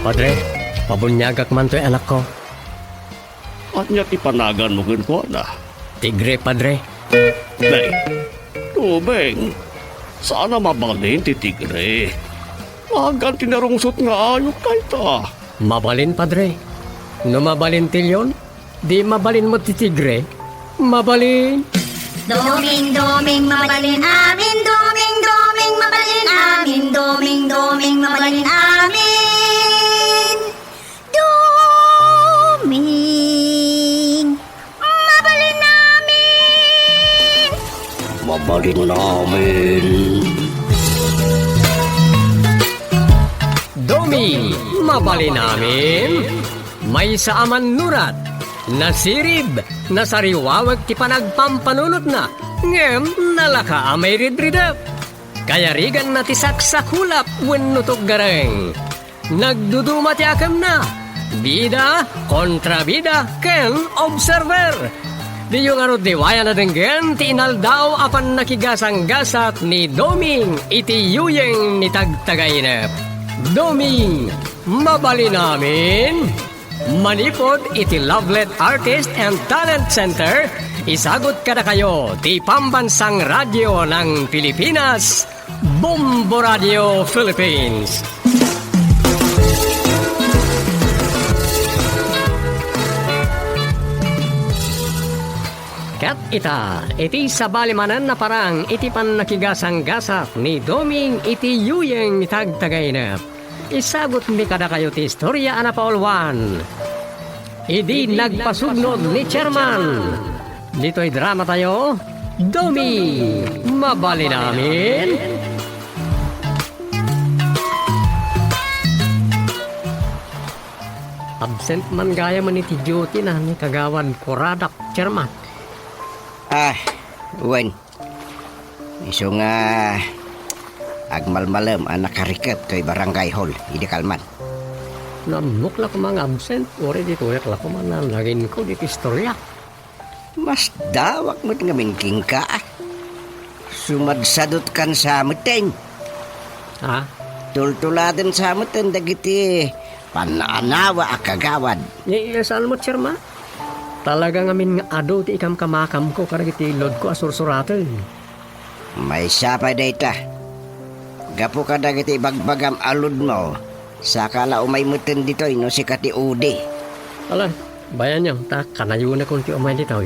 Padre, pabunyagak man to'y anak ko. At niya tipanagan mo ko na. Tigre, Padre. Nay, tubeng. Sana mabalin ti tigre. Magan tinarungsot nga ayok kay ta. Mabalin, Padre. No mabalin tilyon, di mabalin mo ti tigre. Mabalin. Doming, doming, mabalin amin. Doming, doming, mabalin amin. Doming, doming, mabalin amin. Doming, mabalin amin. Mabalin namin. Domi, mabalin namin. May saaman nurat. Nasirib, nasariwawag ti panagpampanunot na. Ngem, nalaka amay ridridap. Kaya rigan na ti saksakulap wennutok gareng. Nagduduma ti akam na. Bida, kontrabida, ken observer. Di yung diwaya na denggen ti inaldaw apan nakigasang-gasat ni Doming iti yuyeng ni tagtagainep. Doming, mabali namin. Manipod iti Lovelet Artist and Talent Center. Isagot kada kayo ti pambansang radyo ng Pilipinas, Bombo Radio Philippines. Kat ita, iti sabalimanan na parang iti pan nakigasang-gasat ni Doming iti yuyeng ni tagtagainep. Isagot mi kada kayo ti istorya ana Paul 1. Idi nagpasugnod ni Chairman. Dito'y drama tayo. Domi, mabali namin. Absent man gaya man iti duty na ni kagawan Koradak, Chairman. Wen. Iso nga agmalmalam anak karikat kay barangay hall, hindi kalman. Namukla ko mga absent, ori dito yakla ko man ang lagin ko dito istorya. Mas dawak mo't nga mingking ka. Sumadsadot kan sa amutin. Ha? Tultuladan sa amutin dagiti pananawa akagawad. Saan mo, Chairman? Talaga ngamin nga ado ti ikam kamakam ko karagiti lod ko asursurate. May sapay data. Gapo ka dagiti bagbagam alud mo. Sakala umay mutin dito no si kati udi. Ala, bayan niyo, ta kanayo na kung ti umay dito.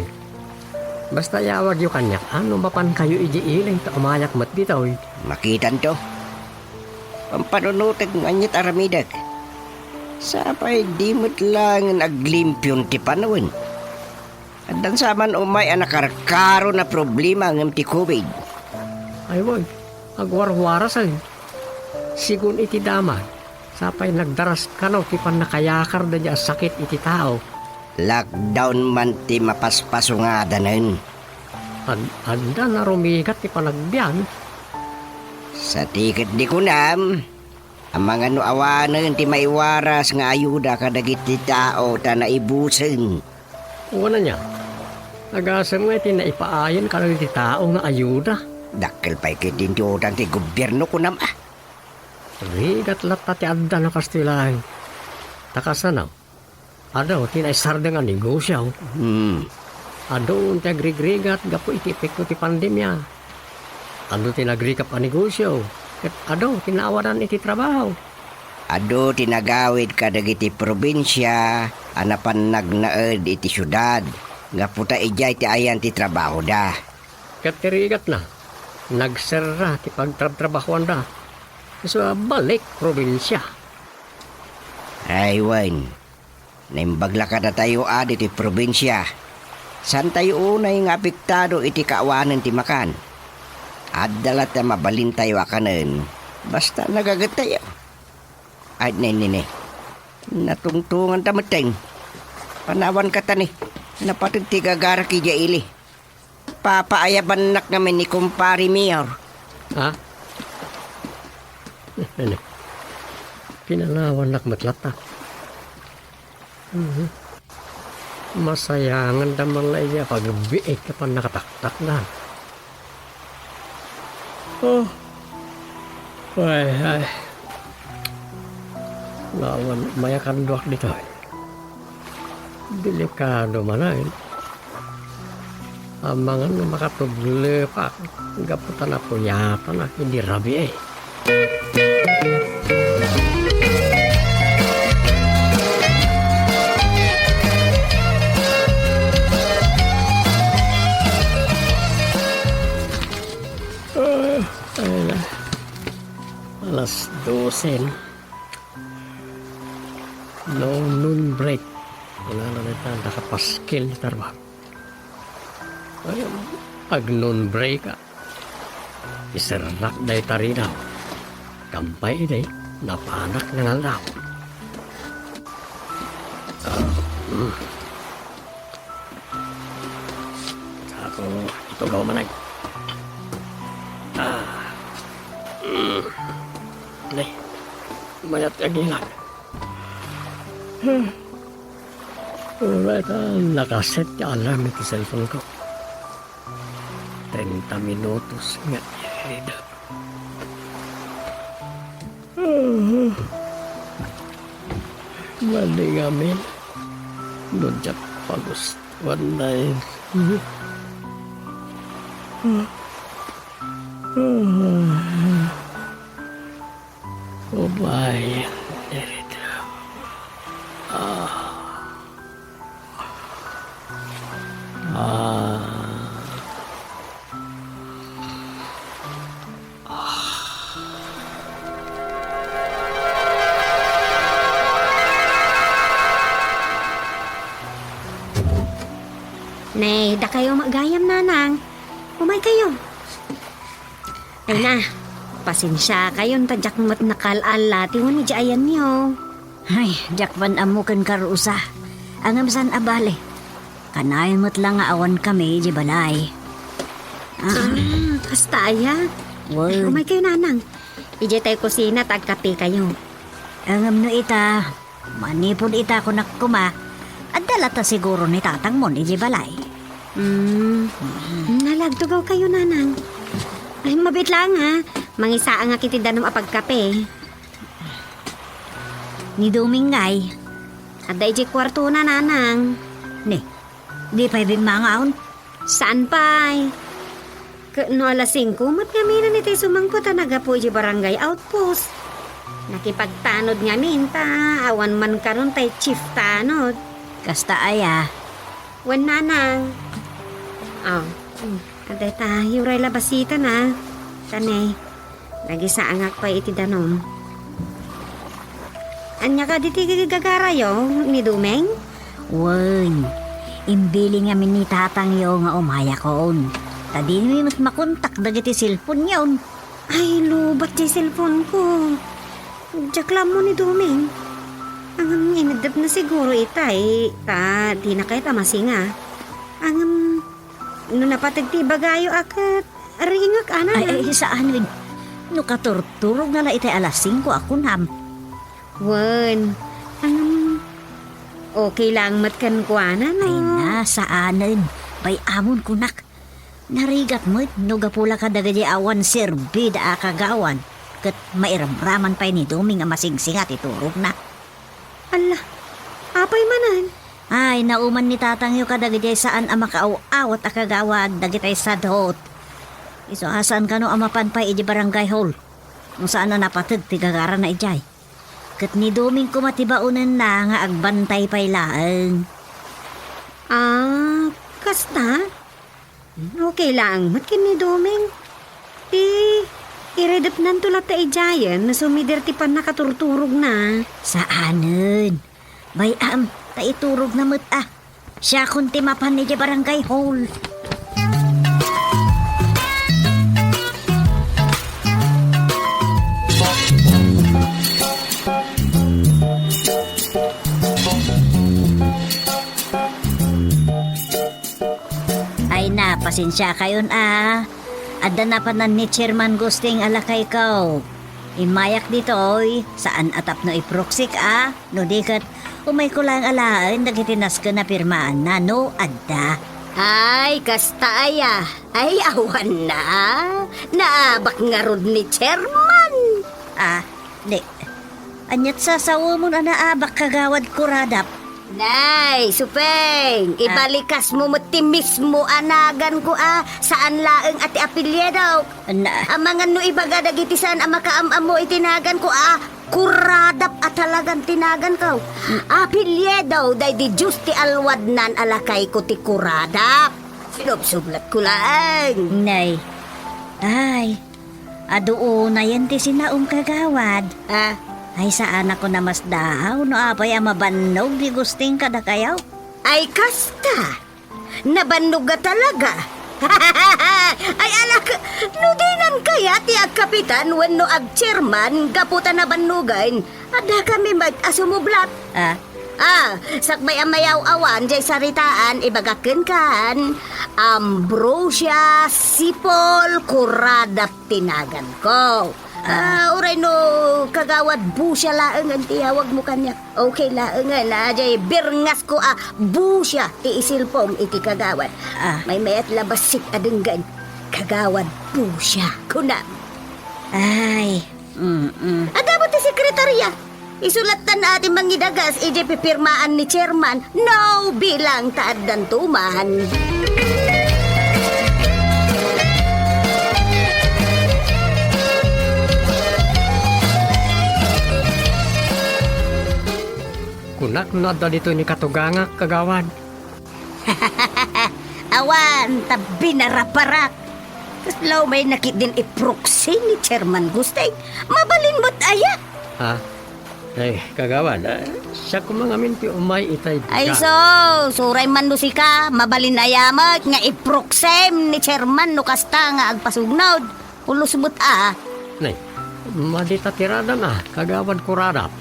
Basta yawag yung kanyak, ano ba pan kayo ijiiling ta umayak mat dito? Makitan to. Pampanunutag nganyit aramidag. Sapay di mo't lang naglimpyon ti panawin. At dan saman umay anakarkaro na problema ng ti COVID. Ay boy, agwarwaras ay. Sigun iti dama, sapay nagdaras ka no, tipan nakayakar na niya sakit iti tao. Lockdown man ti mapaspasungadanan. Anda na rumigat ti panagbiyan. Sa tiket di kunam, ang mga nuawanan ti maiwaras nga ayuda kadagiti tao ta naibusen. Una niya, nagasam nga iti naipaayon ka ng iti tao nga ayuda. Dakkel pa'y kitintiyotan ti gobyerno kunam Rigat lata ti adda na kastilan. Takasanaw, adaw tinaisarda nga negosyo. Ado ti agrigrigat gapo iti epekto ti pandemya. Ado tinagrikap ang negosyo. At ado tinawadan iti trabaho. Ado tinagawid kadagiti probinsya, anapan nagnaed iti syudad. Nga puta ijay ti ayan ti trabaho da. Katirigat na, nagserra ti pagtrabahoan da. So balik probinsya. Ay wan, naimbagla ka na tayo adi ti probinsya. San tayo unay nga apektado iti kaawanan ti makan. Adalat na mabalin tayo akanan, basta nagagat tayo. Ay, nene, natungtungan tamateng. Panawan ka tani, napatid ti gagara ki jaili. Papaayaban nak namin ni kumpari Mayor. Ha? Pinanawan nak matlata. Masayangan damang na iya pagbiik ka pa nakataktak na. Oh. Ay. Ngawan, mayakan duak dito. Delikado man ay. Amangan na makatuglepak. Gaputan na punyata na hindi rabi eh. Ayun na. Alas 12. No noon break. Wala na nita nakapaskil tarwa. Ayun. Pag noon break iserak day tarinaw. Kampay day. Napanak na nga daw. Ako, ito gaw manay. Nay, mayat ang ilang. Alright, nakaset yung alarm ito cellphone ko. 30 minutos nga. Mali nga, men. Nunjak pagos. One night. Oh, bye. Nay, da kayo magayam, nanang. Umay kayo. Ay na, pasensya kayo, tadyak mat nakalala, tingon ni Jayan niyo. Ay, jakban amukan karusa. Ang amsan abale. Kanayon mo't lang nga awan kami, di balay. Kasta aya. Well, Umay kayo, nanang. Ije tayo kusina, tagkape kayo. ang amno ita, manipod ita ko nakuma, at dalata siguro ni tatang mo, di balay. Nalagtugaw kayo, nanang. Ay, mabit lang ha. Mangisa nga kitida ng apagkape. Ni Dumingay, Ada ije kwarto na, nanang. ni, di pa ibig mangaon. Saan pa ay? No alas 5, mat nga mina ni tayo sumangko tanaga po ije barangay outpost. Nakipagtanod nga minta, awan man karon tay chief tanod. Kasta aya, Wan nanang. Aday tayo ray labasita na. Tanay, lagi sa angak pa iti danom. Anya ka diti gagarayo ni Dumeng? wan, imbili nga min ni tatang yo nga umaya koon. Tadi mi mas makontak dagiti cellphone yon. Ay, lubat di cellphone ko. Jaklam mo ni Dumeng. Ang inadap na siguro itay. Di na kayo tamasinga. Ang napatagti bagayo akat. Ringak ana na. Ay, saan win? No katurturog na la itay alas 5 ako nam. Wan. Okay lang matkan ko ana no. Ay na, saanin. Bay amon kunak. Narigat mo, no gapula ka dagadi awan serbi da akagawan. Kat mairamraman pa ni Duming ang masingsingat iturog na. Ala, apay manan. Ay, nauman ni tatang yu kadagadi saan ang makaaw-awat akagawad dagitay sa dot. Iso asan ka no amapan pa iji barangay hall. Kung saan na napatid tigagara na ijay. Kat ni Duming kumatibaunan na nga agbantay pa'y laang. Kasta? Okay lang, matkin ni Domeng. Iredap nan tulad ta ijayan na sumider ti pan nakaturturog na. Saanan? Bay taiturog na mo't Siya kunti mapan ni barangay hall. Ay na, pasensya kayon Adda na pa ni Chairman Gusting alakay ko. Imayak dito oy, saan atap no iproksik no dikat umay ko lang alaan nagitinas ka na pirmaan na no adda. Ay, kasta aya. Ay, awan na. Naabak nga rod ni Chairman. Di, Anyat sasawa mo na naabak kagawad kuradap. Nay, Supeng, ibalikas mo mismo anagan ko saan laeng ati apelyedo. Na, Amangan no ibaga dagitisan ang makaamam mo itinagan ko kuradap at talagang tinagan ko. Apelyedo day di justi alwadnan alakay ko ti kuradap. Sinubsublat ko lang. nay. Ay, aduo na yan ti sinaong kagawad. Ay saan ako na mas dahaw no apay ang mabannog di gusting kada kayaw. Ay kasta, nabannog ka talaga. Ay alak, no dinan kaya ti ag kapitan wenno ag chairman gaputa na bannugan, ada kami mag-asumublat. Sakbay ang mayaw awan jay saritaan ibagaken kan Ambrosia Sipol Kuradap tinagan ko. Uray no kagawad busya laeng ang tiyawag mo kanya. Okay laeng na jay birngas ko busya ti isilpom iti kagawad. May mayat labasik adenggan kagawad busya kuna. Ay, Adamo ti sekretarya. Isulatan na ating mangidagas ije pipirmaan ni chairman no bilang taad dantuman. Kunak na dito ni katuganga kagawad. Awan, tabi na raparat. Kaslaw may nakit din iproxy ni Chairman Gustay. Mabalin mo't aya. Ay, kagawad, siya kumangamin ti umay itay biga. Ay suray man no sika, mabalin ayamat nga iproxem ni Chairman no kasta nga agpasugnod. Ulusbut Nay, madita tirada na, kagawad kuradap.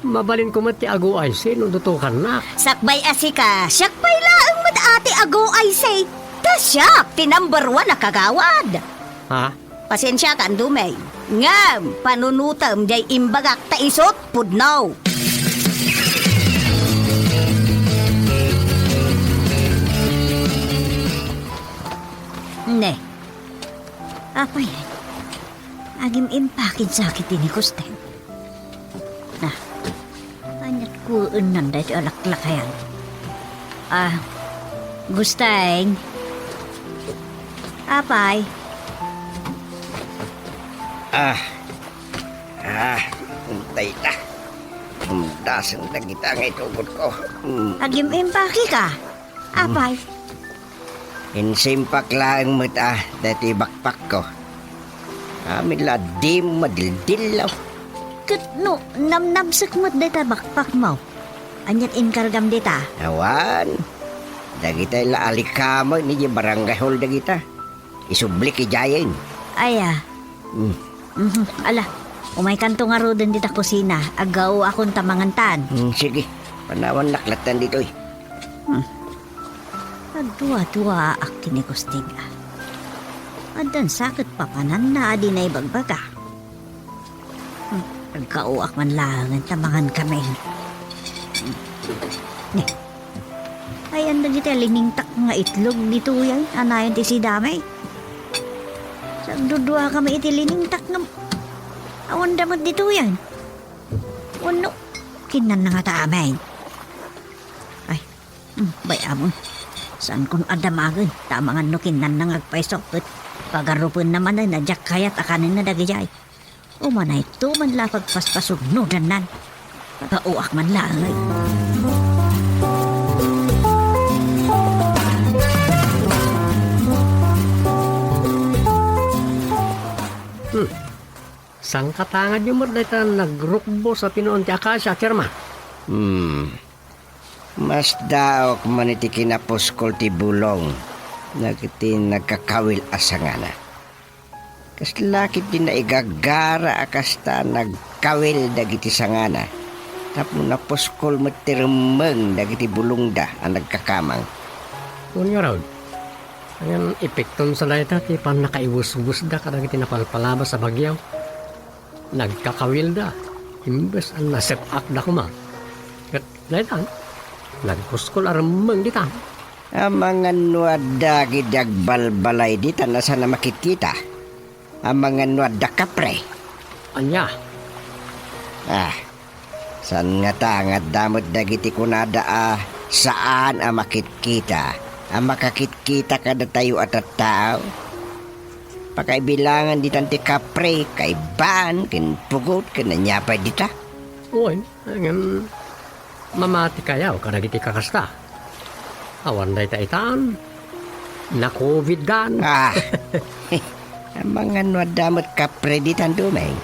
Mabalin ko mati ago ay sino dutukan na. Sakbay asika, sakbay laang ati ago ay say. Tasyak, ti number 1 na kagawad. Pasensya ka, Dumay. Ngam, panunutam jay imbagak ta isot pudnaw. ne. Apa yan? Agim impakid sakit ini kusten. Nah, banyak ku enan dari alak-lakayan. Gusteng. Apay? Untay na. Dasan na kita ang itugod ko. Agim impaki ka? Apay? Insimpak lang mo dati bakpak ko. Amin la di madildilaw. Katno, namnamsak mo't dita bakpak mo. Anyat inkargam dita. Awan. Dagita la alikamo ni barangay hall dagita. Isublik ijayin. Aya. Ala, umay kanto nga ro din dita kusina. Agaw akong tamangantan. Sige, panawan naklatan dito eh. Agdua-dua ak kinikosting. Adan sakit papanan na adi na ibagbaga. Agkauak man lang ang tamangan kami. Ay, anda dito liningtak nga itlog dito yan. Anayan ti si damay. Sagdudua kami iti liningtak ng awan damot dito yan. Wano, kinan na nga taamay. Ay, bayamon. Saan kung adamagan, tamangan no kinan na ngagpaisokot. Pagarupin naman ay nadyak kayat akanin na dagijay. Umanay to man lapag paspasog no danan. Pagkauak man lang ay. Sang katangad yung merdeta nagrukbo sa pinuon ti Akasya, Chairman. Mas daw kumaniti kinaposkol ti bulong. Nagiti nagkakawil asangana. Kas lakit din na igagara akasta nagkawil dagiti sangana. Tapos naposkol matirmeng dagiti bulong da ang nagkakamang. Kunya raw. Ayan, epekton sa dayta ti pan nakaiwus-wus da kadagiti napalpalabas sa bagyaw. Nagkakawil da. Imbes ang nasepak da kuma. Kat dayta, nagpuskol aramang dita. Ang mga nuada gidag balbalay dita na sana makikita. Ang mga nuada kapre. Anya, San nga tangat damot dagiti kunada saan makikita? Makakikita kada tayo at tao? Pakaibilangan di tanti kapre, kay ban, kin pugot, kin nanyapay dita. Uy, mamati kayaw kadagiti kakasta. Awan day taitaan. Na COVID gan. Ang mga damot kapre di tandumeng.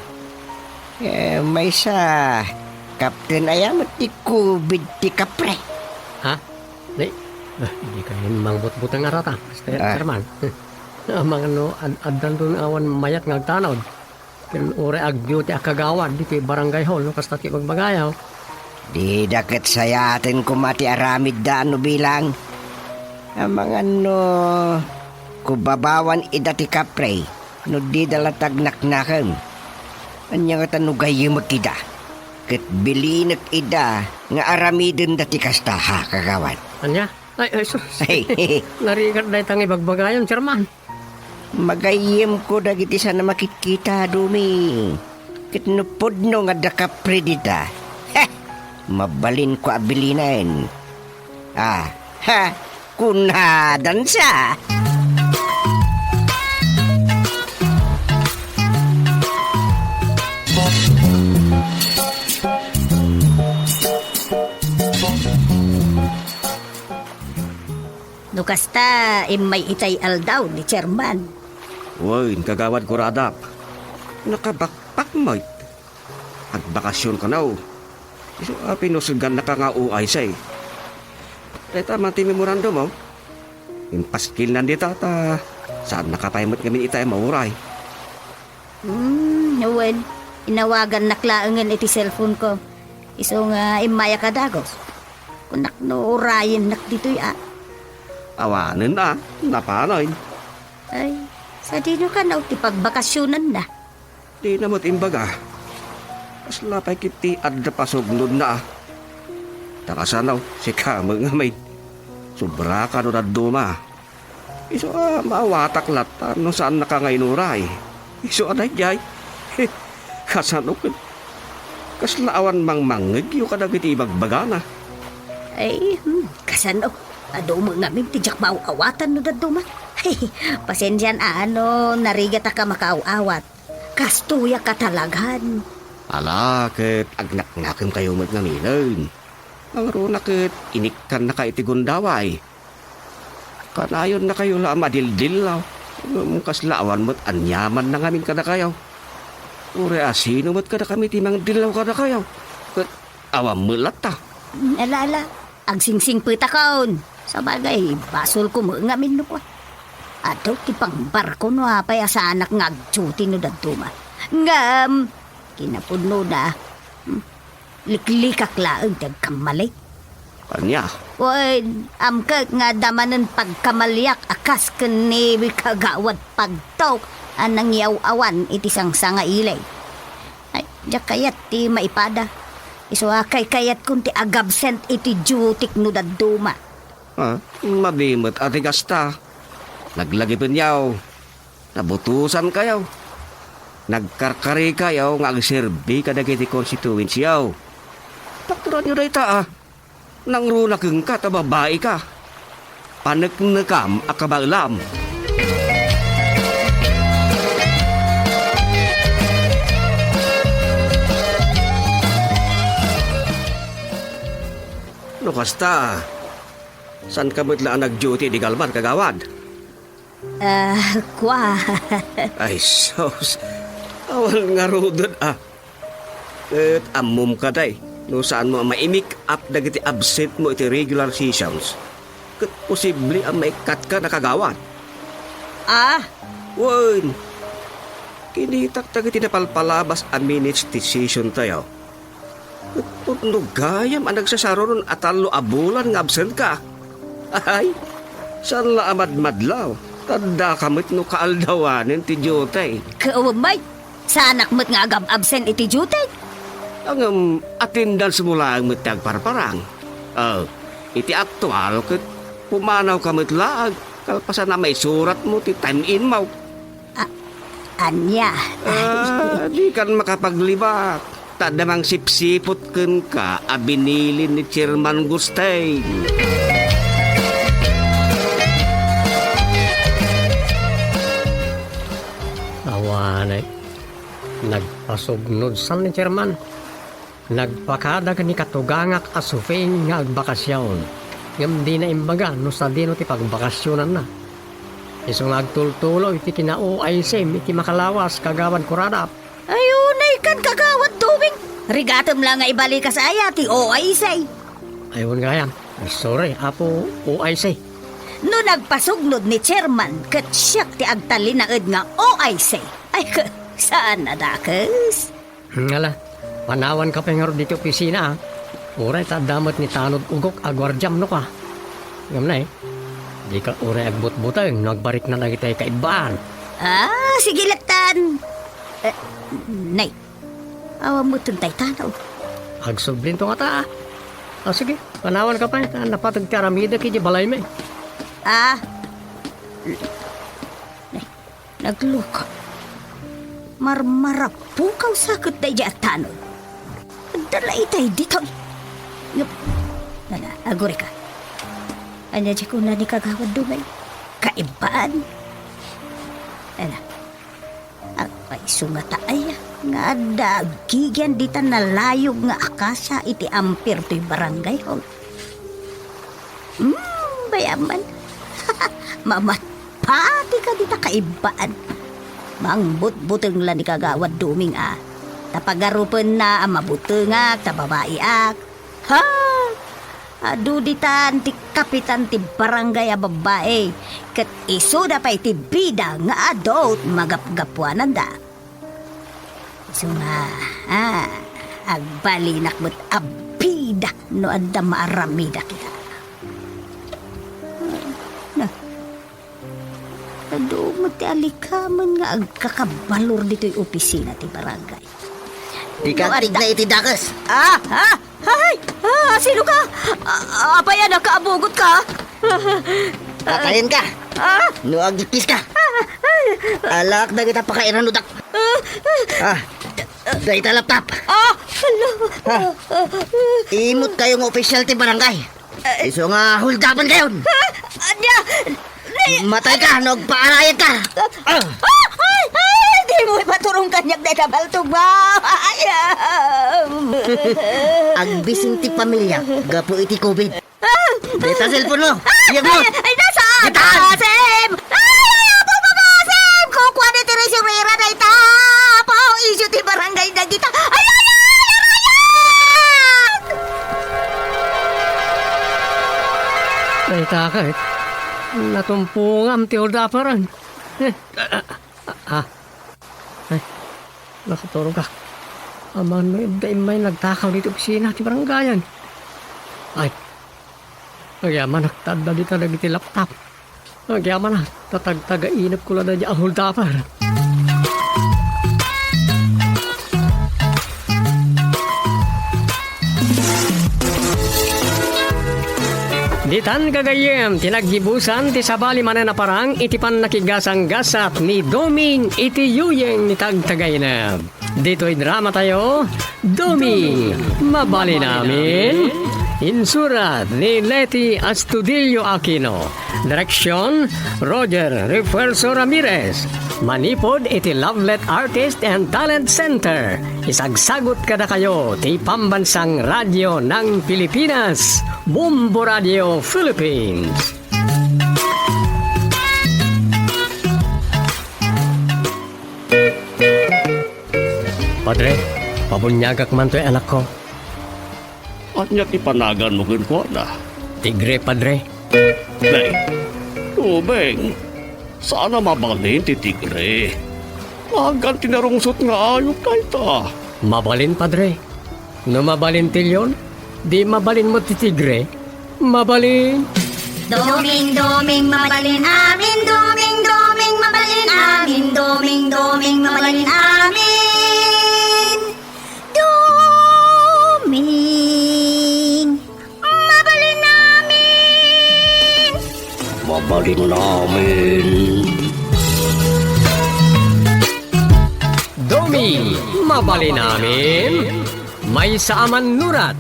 May sa kapten ayamat di COVID di kapre. Ha? Hindi kayo mangbut-butang arata. Chairman. Mga addan doon awan mayat ngagtanod. Kin ore agduty akagawad di kay barangay hall no kasta ti magbagayaw. Di dakit sayatin kumati aramid daan no bilang. Ang mga kubabawan idati kapre no di dalatag naknakan. Anya nga tanugay magkida. Ket bilinak ida nga aramidin dati kastaha kagawad. Anya? Ay, sus. Hey, Narigat day tangi bagbagayon, Chairman. magayim ko dagiti sana makikita dumi. Ket nupod no nga da kapre dita. Mabalin ko abilinan. Kunadan sa. Nukasta, may itay aldaw ni Chairman. Uy, kagawad ko radap. Nakabakpak mo. Agbakasyon ka na o. Iso pinusugan na ka nga uay say. Dito manti memorandum mo. Impaskil na dito ta. Saan nakapayamot kami itay mauray. Well, inawagan naklaangan iti cellphone ko. Iso nga imaya kadagos. Kunak no urayan nak dito'y Awanin na, napanoy. Ay, sa dino ka na ti pagbakasyonan na. Di na mo't imbaga. Kaslapay kiti adda pasugnod na Takasanaw, si Kamang nga may sobra ka no na duma. Iso maawatak lata no saan nakangainuray. Iso aday jay. Kasano ka. Kaslaawan mang mangig yung kadagiti ibagbagana. Ay, kasano? Mo namin tijak mauawatan no daduma. Hey, pasensyan narigat ka makaawat. Kastuya ka talaghan. Ala, ket agnak-nakim kayo magnaminun. Ang runa ket inikkan na kayo tigundaway. Kanayon na kayo la madildilaw. Kaslaawan mo't anyaman na ngamin kada kayo. Ure asino mo't kada kami timang dilaw kada kayo. Ket awam mulat ta. Alala, agsingsing pita kaon. Sa bagay, basol ko mo ngamin no ko. Ato ti pang barko no apay sa anak nga agduty no daduma. Ngam, kinapudno na. Liklikak laang tagkamalik. Kanya, Uy, amkag nga damanan pagkamalyak akas kanibi kagawad pagtok anang yaw-awan iti sanga ilay. Ay, diyak kayat ti maipada. Iso kay kayat kun ti agabsent iti dutik no daduma. mabimot ati gasta. Naglagi penyaw. Nabutusan kayo. Nagkarkari kayo nga agserbi kadagiti konstituensyaw. Takturan nyo dayta nang runakeng ka babae ka. Panagnakam akabalam. No kasta, saan ka mo'tlaan nag-duty di Galman kagawad? Kwa. Ay sos, awal nga rodod At amum ka day, no saan mo ma-make up dagiti absent mo iti regular sessions. Kat posible maikat ka nakagawad. Wan, kinitak dagiti napalpalabas a minutes decision tayo. Putno gayam ang nagsasaroon at talo abulan nga absent ka. Ay, saan la amad-madlaw? Tanda kamit no kaaldawanin ti Jotay. Kaumay, sa anak mo't nga agab absent iti jutay. Ang attendance mo lang mo't tagparparang. Iti aktual kat pumanaw kamit laag. Kalpasan na may surat mo ti time-in mo. Anya. Di kan makapaglibak. ta namang sipsipot kun ka abinilin ni Chairman Gustay. Awanay. Nagpasugnod san ni Chairman. Nagpakadag ni katugangak asufing nga agbakasyon. Ngam di na imbaga no sa dino ti pagbakasyonan na. Iso nagtultulo iti kinao-aysim iti makalawas kagawan kuradap. Ayunay kan kagawad duming. Rigatom lang nga ibalik ka sa aya ti OIC. Ayun nga yan. Sorry, apo OIC. No nagpasugnod ni chairman ket siyak ti agtali na ed nga OIC. Ay saan na dakes? Ngala, panawan ka pa nga dito opisina. Uray ta damot ni tanod ugok agwardyam no ka. Ngam na di ka uray agbut-butang nagbarik na lagi tayo kaibaan. Ah, sige laktan. Nay, awa mo tuntay tanaw. Agsublin to nga ta. Sige, panawan ka pa. Napatag ti aramida kiji balay me. Ah, nay, nagluka. Marmarapukaw sakot na iya tanod. Dala itay dito. Yup, nana, aguri ka. Anya di ko na ni kagawad dumay. Kaibaan. Ana, ang paisungata ay nga dagigyan dita na layog nga akasya iti ampir to'y barangay hall. Bayaman. Mamat pati ka dita kaibaan. Mangbut-buteng lang ni kagawad duming Tapagarupan na ang mabutengak, tababaiak. Ha! Aduditan ti kapitan ti barangay a babae. Kat iso da pa iti bida nga adult magapgapuanan da. Iso nga, agbalinak mo't abida no adda maaramida kita. Ado mo ti alikaman nga agkakabalor dito'y opisina ti barangay. Di ka tigna iti dakas. Hay! Sino ka? Apaya nakaabugot ka? Patayin ka. No agipis ka. Alak na kita pakairanudak. Dahil ta laptop. Imot kayong official ti barangay. Iso nga huldapan kayo. Anya! Matay ka, nagpaarayan ka. Di mo ipaturong kanyak na kabaltog ba? Ang bising ti pamilya, gapo iti COVID. Deta cellphone mo. Iyag mo. Ay, nasaan? Gitaan! Asim! Ay, ako mga Asim! Kukuha na ti resurera na ita! Pao, isyo ti barangay na kita! Ay! Ay, takay. Natumpungam ti ordaparan. Ay, nakaturo ka. Aman mo yun, dahil may nagtakaw dito opisina ti barangayan. Ay, nagyaman nagtanda dito lagi ti laptop. Nagyaman na, tatag-taga-inap ko lang na niya ang holdapar. Ditan kagayem, tinaggibusan ti sabali manan na parang iti pan nakigasang gasat ni Doming iti yuyeng ni tagtagay na. Dito'y drama tayo, Doming, mabali namin. Insurat ni Leti Astudillo Aquino. Direksyon, Roger Refuerzo Ramirez. Manipod iti Lovelet Artist and Talent Center. Isagsagot kada kayo ti pambansang radyo ng Pilipinas. Bumbo Radio Philippines. Padre, pabunyagak man to'y anak ko. At niya ipanagan mo kun ko na. Tigre, Padre. Nay, tubeng. Sana mabalin ti tigre. Agan tinarungsot nga ayok na ita. Mabalin, Padre. No mabalin tilyon, di mabalin mo ti tigre. Mabalin. Doming, doming, mabalin amin. Doming, doming, mabalin amin. Doming, doming, mabalin amin. Doming, mabalin amin. Mabalin namin. Doming, mabali namin. May saaman nurat,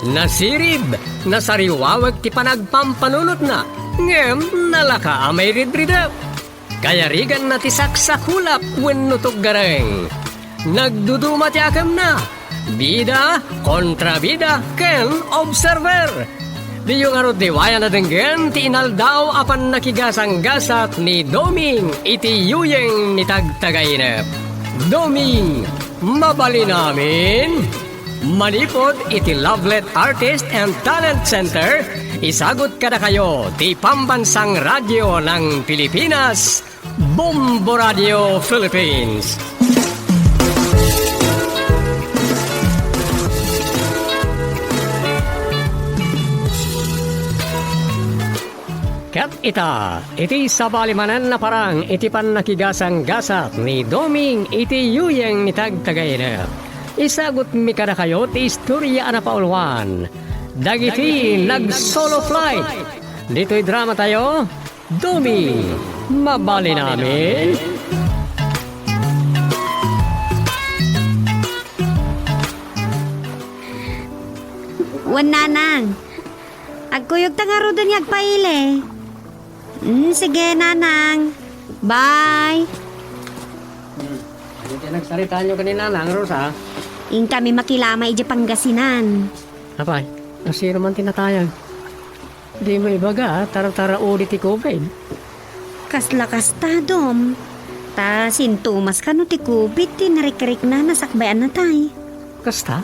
nasirib, nasariwawag ti panagpampanunot na, ngem nalaka amay ridridap. Kaya rigan na ti saksakulap wenno tuggareng. Nagduduma ti akam na, bida, kontrabida, ken observer. Di yung arot diwaya na denggen ti inaldaw apan nakigasang-gasat ni Doming iti yuyeng ni tagtagainep. Doming, mabali namin. Manipod iti Lovelet Artist and Talent Center, isagot kada kayo ti Pambansang Radyo ng Pilipinas, Bombo Radio Philippines. Kat iti sabalimanan na parang iti pan nakigasang-gasat ni Doming iti yuyeng ni tagtagainep. Isagot mi kada kayo ti istorya na paulwan. Dagiti nag-solo flight. Dito'y drama tayo, Doming, mabali namin. Nanang, agkuyog tangaro doon yagpaile. Sige, Nanang. Bye. Hindi nagsarita nyo kanina lang, Rosa. Ing kami makilamay di Pangasinan. Apay, nasiro man tinatayag. Di mo ibaga, tara-tara ulit ti COVID. Kasla-kas ta, Dom. Ta sintomas ka no ti COVID, tinarikirik na nasakbayan na tay. Kasta?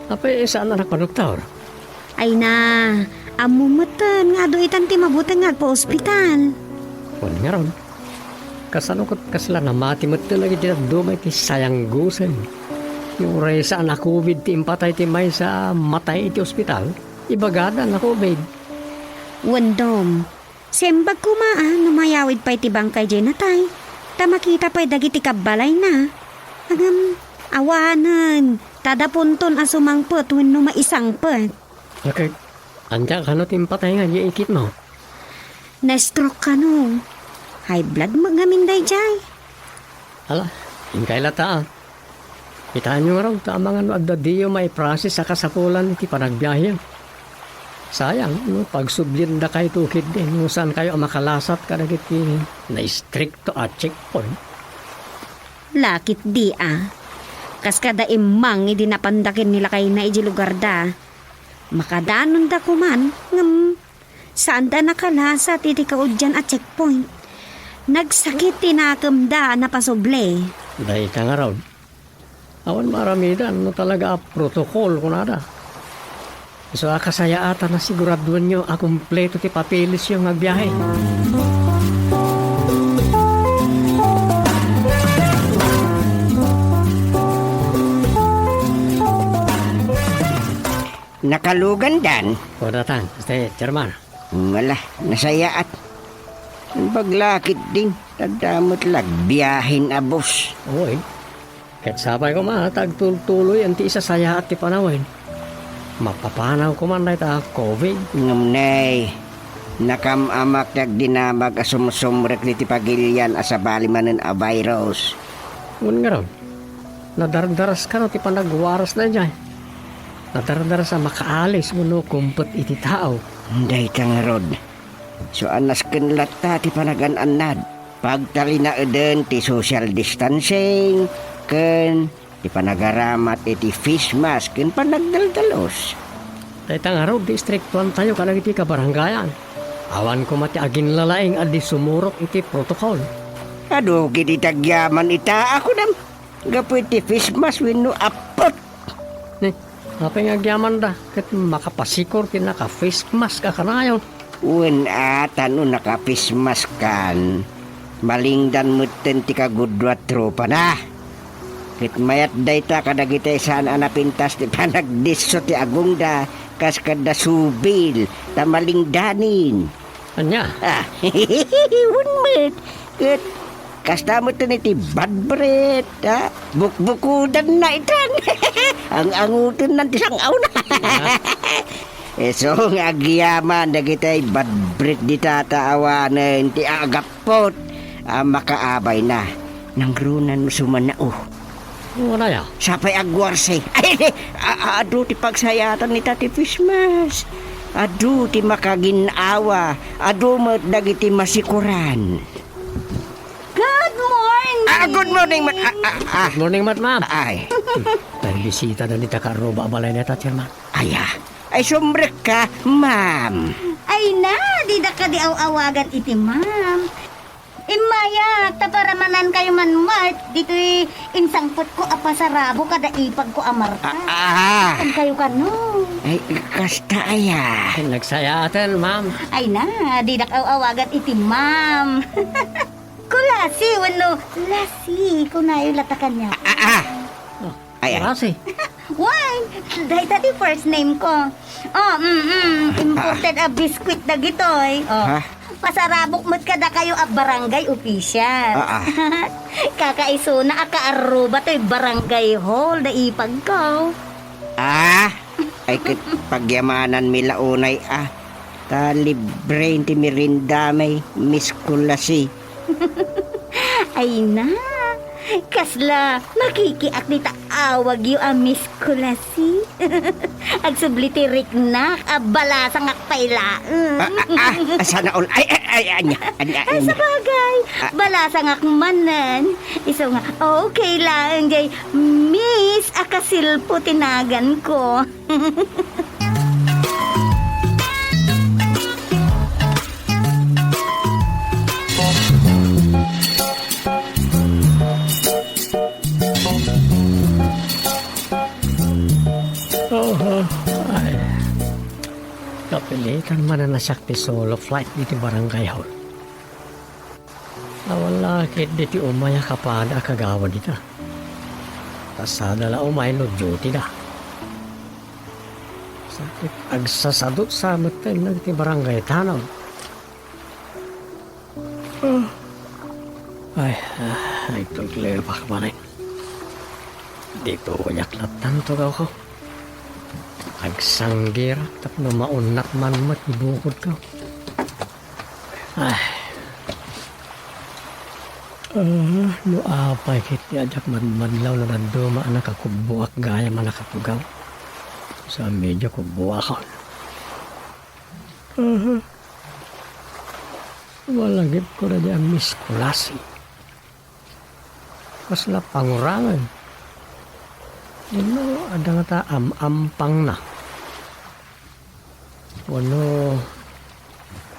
Apay, saan na nakpadoktor? Ay na, amumatan nga do itan ti mabutan nga pa ospital. Wala nga ron. Kasanukot kasla na mati mo talaga dito dumay ti sayang gusen. Yung resa na COVID ti impatay ti may sa matay iti ospital, ibagada na COVID. Wandom, sembag kumaan numayawid pa iti bangkay dyan na tay. Ta makita pa'y dagiti kabalay na. Agam, awanan, tadapunton asumangpot wenno maisangpot. Okay, andyan ka no ti impatay nga di ikit mo. Na-stroke ka no. High blood magaminday jay. Ala, ingkay lata ah. Kitaan nyo nga raw, tamang ano at diyo may process sa kasapulan iti panagbiyahe. Sayang, no, pag sublinda kayo tukid din, no, saan kayo makalasat kadagit na stricto at checkpoint. Lakit di ah. Kas kada imang idi napandakin nila kay na iji lugar da. Makadanon da kuman, ngam, saan da nakalasat iti kaudyan at checkpoint. Nagsakit tinakam da na pasuble. Dahil ka nga raw. Awan maramidan, no talaga protocol ko nada. So akasaya ata na siguraduan nyo akumpleto ti papeles yung magbiyahe. Nakalugan dan. O datang, stay, German. Wala, nasayaat. Baglakit din. Tadamot lag, biyahin abos. Oy, kahit sabay ko man, tagtuloy ang ti isa saya at ti panawin. Mapapanaw ko man na ita COVID. Ngamnay, nakamamak nagdinamag asumsumrek ni tipagilyan asabali manen a virus. Ngun nga raw, nadardaras ka no ti panagwaras na dyan. Nadardaras sa makaalis mo no kumpot iti tao. Day kang rod. So anas ken latta ti panagan-anad. Pagtali na eden ti social distancing ken ti panagaramat iti face mask ken panagdaldalos. Dahil nga raw, distriktuan tayo kalang iti kabaranggayan. Awan ko mati agin lalaing adi sumurok iti protocol. Ado kiti tagyaman ita ako nam. Gapu iti face mask wenno apot. Ni, apay nga agyaman da, kat makapasikor kin naka-face mask ka kanayon. Wen atan naka-face mask kan. Malingdan mutten ti kagudwa tropa na. Kit mayat dayta kadagitay saan anapintas ti panagdiso ti agungda kas kada subil ta malingdanin. Anya, Ah, unmet. Kit kasta mo ti bad breath, ha? Bukbukudan na itan. Ang angutin ng tisangaw na. So nga agyaman dagitay bad breath di tataawanan ti agapot. Makaabay na. Nang runan mo sumanao. Wala ya. Sapay agwarse. Ay, adu ti pagsayatan ni Tati Christmas. Adu ti makaginawa. Adu mo dagiti masikuran. Good morning! Good morning, Good morning, ma'am. Ay, Dahil bisita na ni Takaroba balay na chairman. ay sumbrek ka, ma'am. Ay na, di na ka di awagan iti ma'am. Imaya, taparamanan kayo man mart. Dito'y insangpot ko apasarabo kada ipag ko amarta. Kan kayo kano. Ay, kasta aya. Nagsayatan, ma'am. Ay na, di na ka awagan iti ma'am. Kulasi, wano, lasi, kunayo latakan niya. Ay, Kasi. Why? Dahil tadi first name ko. Oh, imported a biscuit na gitoy. Oh. Ha? Pasarabok mo't kada kayo a barangay official. Kakaiso na akaaruba to'y barangay hall na ipag ko. Ay kit pagyamanan mi launay ta libre inti mirinda may miskulasi. Ay na, kasla makikiak ni taawag yu a miskulasi. Agsubliti riknak a balasang akpailaan. Sana all ay anya. Ay, sa bagay, balasang akmanan. Iso nga, okay lang, jay, miss, akasilpo tinagan ko. Ay. Kapilitan man na nasakti solo flight dito barangay hall. Wala kit diti umaya kapada kagawa dita. Kasada la umay no duty da. Sakit agsasadot sa matan ng ti barangay tanaw. Ay tuglero pa kamanay. Dito yaklat tanto gaw ko. Agsanggira tapno maunat man matibukod ko. No apay kit ni ajak madlaw na nanduma anak akubuak gaya man nakatugaw. Sa medyo kubuakon. Walagip ko na diyan miskulasi. Kasla pangurangan. Ano, ada nga ta ampang na. Wano,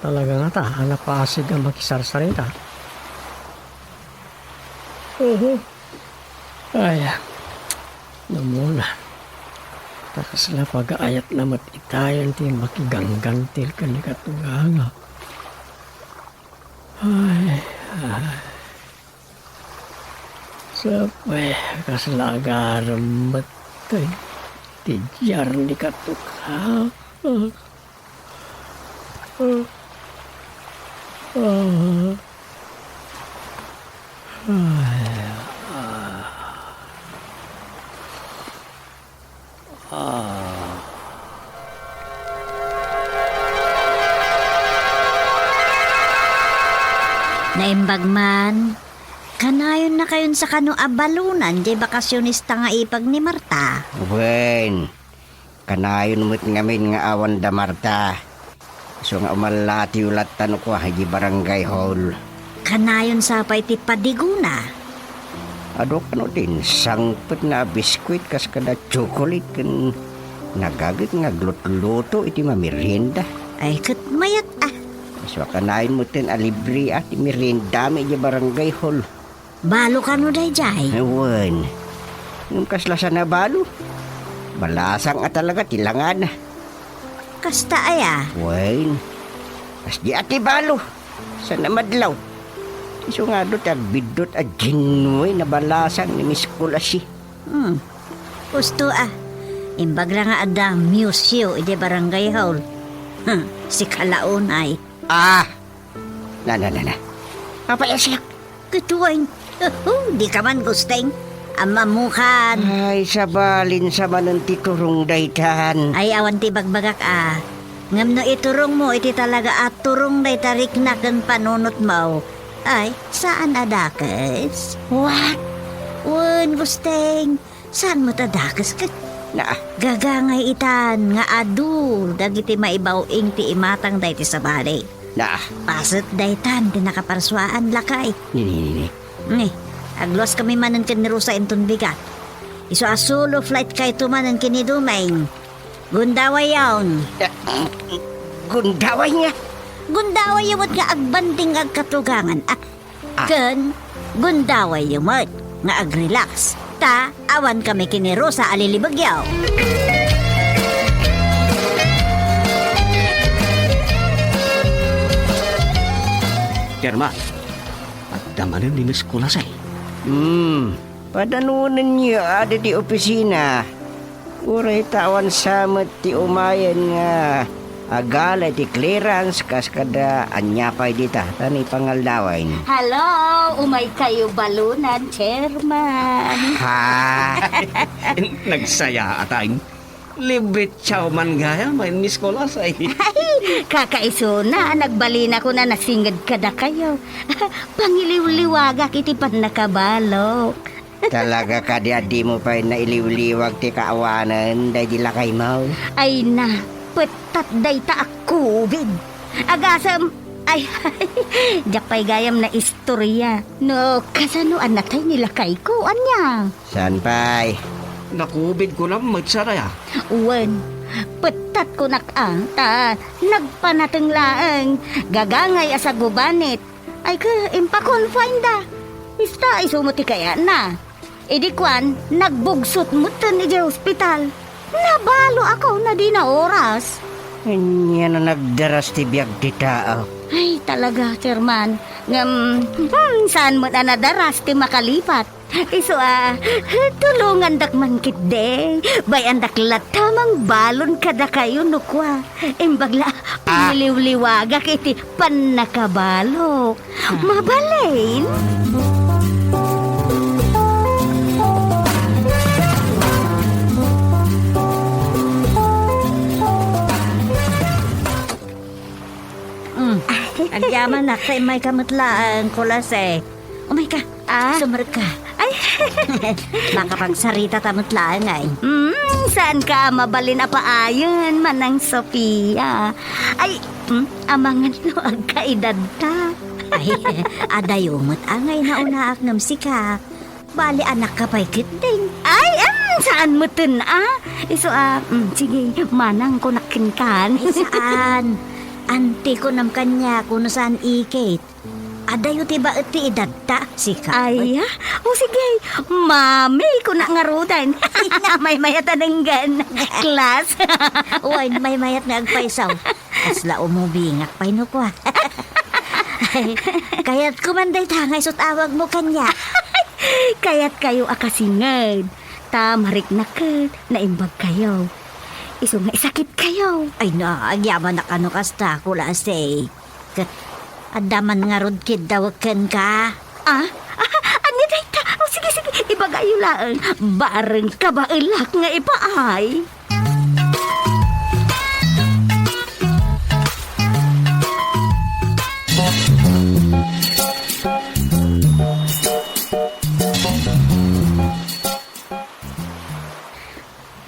talaga nga ta, hanapasig ang makisarsarita. Ay, namuna. Takas na pag-aayat na matitayan ti makiganggantil ka ni katunganga. Ay. Sapay, kaslagaram matay. Tijar ni katukha. Naimbag man, kanayon na kayon sa kano abalunan, jay bakasyonista nga ipag ni Marta. Wen, kanayon mo't ngamin nga awan da Marta. So nga umalati ulat tanong ko haji barangay hall. Kanayon sa pa iti padiguna. Ado kano din, sangpet na biskuit kas kada chocolate kan nagagit nga glut-luto iti mamirienda. Ay, kat mayat So kanayon mo tin alibri at merienda may di barangay hall. Balo ka no day jay. Ewan, nung kaslasan na balo, balasang at talaga tilangan na. Kasta aya. Wen, as di ati balo, sana madlaw. Iso nga do't agbidot at ginway na balasang ni Miss Kulasi. Gusto imbag lang nga ada museo iti barangay hall. Si Kalaunay. Na. Apa ya siya? Katuwain. Di ka man gusteng. Amamukan. Ay, sabalin sa manon titurong daytan. Ay, awan ti bagbagak Ngam no iturong mo, iti talaga at turong day tarik na kan panunot mo. Ay, saan adakes? What? Wen, gusteng. Saan mo tadakas ka? Na, Gagangay itan nga adul dagiti maibawing ti imatang dayti sa bali. Pasat daytan ti nakaparswaan lakay. Nini. Aglos kami manan ken ni Rosa inton bigat. Iso a solo flight kay tumanan kini Dumeng. Gundaway yawn. Gundaway nga. Gundaway yamot nga agbanding agkatugangan. Ken gundaway yamot nga agrelax. Ta awan kami kini Rosa alilibagyaw. Kerma, at damanan din eskola say. Padanunan niyo ada di opisina. Uray tawan samet ti umayan nga agala ti clearance kas kada anyapay dita tani pangaldawain. Hello, umay kayo balunan, chairman. Ha? Nagsaya atang. Libre chow man gaya, may eskola say. Kakaiso na, nagbalina ko na nasingad kada kayo. Pangiliw-liwagak iti pan nakabalok. Talaga ka di mo pa nailiw-liwag ti kaawanan day di lakay mo. Ay na, petat day ta akubig. Agasam, ay, jakpay gayam na istorya. No, kasano anatay nila kay ko, anya? San pay? Nakubid ko lang magsaraya. Uwan, petat ko nakang ta, nagpanateng laeng, gagangay asa gubanit. Ay ka, impa-confine da. Ista, isumuti kaya na. Idikwan, nagbugsot mo tan iji hospital. Nabalo ako na di na oras. Anya na nagdaras ti biyag ti tao. Ay, talaga, chairman. Saan mo na nadaras ti makalipat? Iso tulungan dak man kit de. Bayan dak latamang balon kada kayo nukwa. Imbagla, piniliw-liwaga kiti pan nakabalok. Mabalain? Agyaman na kay may kamutlaan kulas eh. Umay ka, sumar ka. Ay, makapagsarita tamutlaan ay. Saan ka mabalin na paayon manang Sofia? Ay, amangan no agkaedad ta. Ay, adayumot angay na unaak ng sika. Bali anak ka pa'y kiting. Ay, saan mo tun Iso sige, manang ko nakinkan. Saan? Ante ko nam kanya kung saan ikit. Adayo tiba iti idadta, sika. Ay, sige. Mami, ko na ngarutan. May mayat anenggan. Class. Uy, may mayat na agpaisaw. Asla umubingak pa ino ko. Kaya't kumanday tangay sut awag mo kanya. Kaya't kayo akasingad. Tamarik na ka, naimbag kayo. Iso nga isakit kayo. Ay na, agyaman na kano kasta kula say. Adaman nga rod kid daw ken ka. Anya day ta? Sige, ibagayo lang. Bareng ka ba ilak nga ipaay?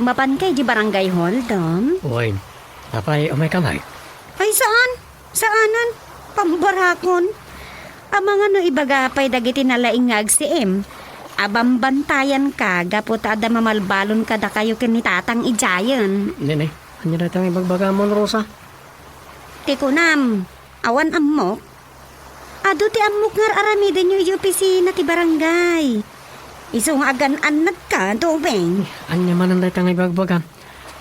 Mapan kay di barangay hall, Dom? Uy, tapay umay kamay. Ay, saan? Saanan? Pambarakon. Amang ano ibagapay dagiti nalaing nga agsiim. Abambantayan ka, gapot ada mamalbalon ka da kayo kinitatang ijayan. Nene, anya na tang ibagbaga mo, Rosa? Tikunam, awan amok. Ado ti amok ngar aramiden yung UPC na ti barangay. Isong agan-anad ka, Domeng. Anya man ang tang ibagbaga.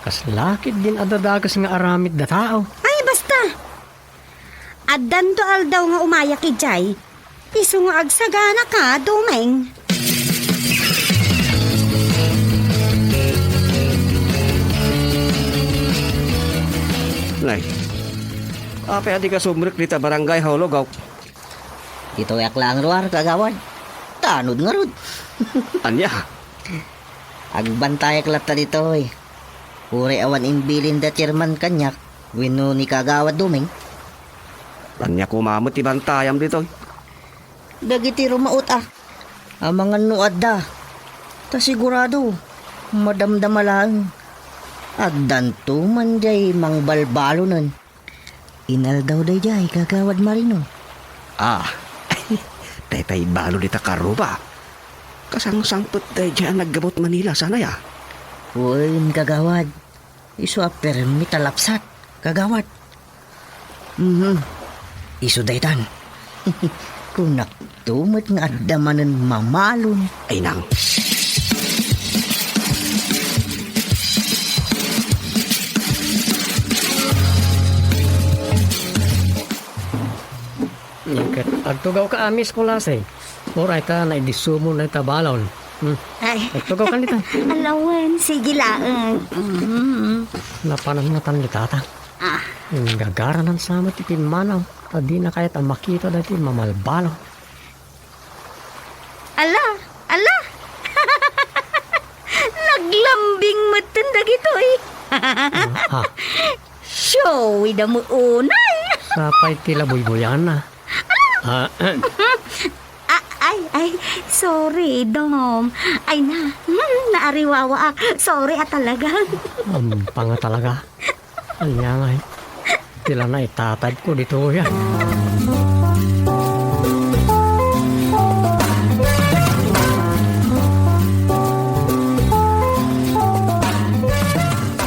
Kas lakid din adadagas nga aramid da tao. Ay, basta. Addan to aldaw nga umayak ijay. Isong agsagana ka, Domeng. Nay, apa adi ka sumrek dita barangay haulogaw? Ito yak lang ruar kagawad. Tanod nga rod. Anya? Agbantay klata dito eh. Uri awan imbilin da chairman kanyak. Wino ni kagawad Dumeng. Anya kumamot ibantayam dito. Dagiti rumaot Ang mga nuad da. Ta sigurado, madamdama lang. Agdan to man jay mangbalbalo nun. Inal daw day jay kagawad marino. Ah, tay balo dita karuba. Kasang-sangpot day dyan naggamot Manila sana ya. Uy, kagawad. Isu permi talapsat, kagawad. Isu daytan. Kunak tumat nga adamanan mamalon. Ay nang. Ikat, agtugaw ka amis ko lasay. Muray ta na idisumo na itabalon. Ay, Agtugaw ka nita. alawan, sige lang. Napanangatan ni tata. Ah, Gagara ng sama ti pinmanaw. Tadi na kahit ang makita dati mamalbalo. ala, ala. Naglambing matanda gito eh. Ha, Showy da mo unay. sapay tila buybuyan na. Ay, sorry, Dom. Ay naariwawa ak. Sorry talaga. Panga talaga. Anya nga eh. Tila na itatad ko dito yan.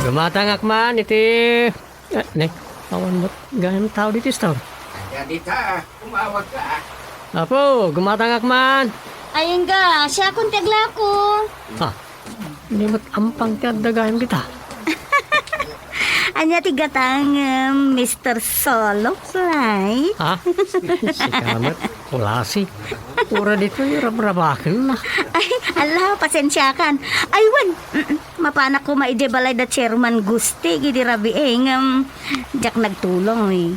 Gumatangak man iti... Nek, awan mo't ganyan tao dito store. Dita, umawag ka. Apo, gumatangak man. Ayun ga, siya kung tagla ko. Ha, hindi mo't ampang kadagayan kita. Anya tigatang Mr. Solo, right? Ha? Si Kamat, kulasi. Pura dito yung rabrabakin na. Ay, ala, pasensyakan. Aywan, mapanak ko maide balay da chairman Gusti, gidi rabi jak nagtulong eh.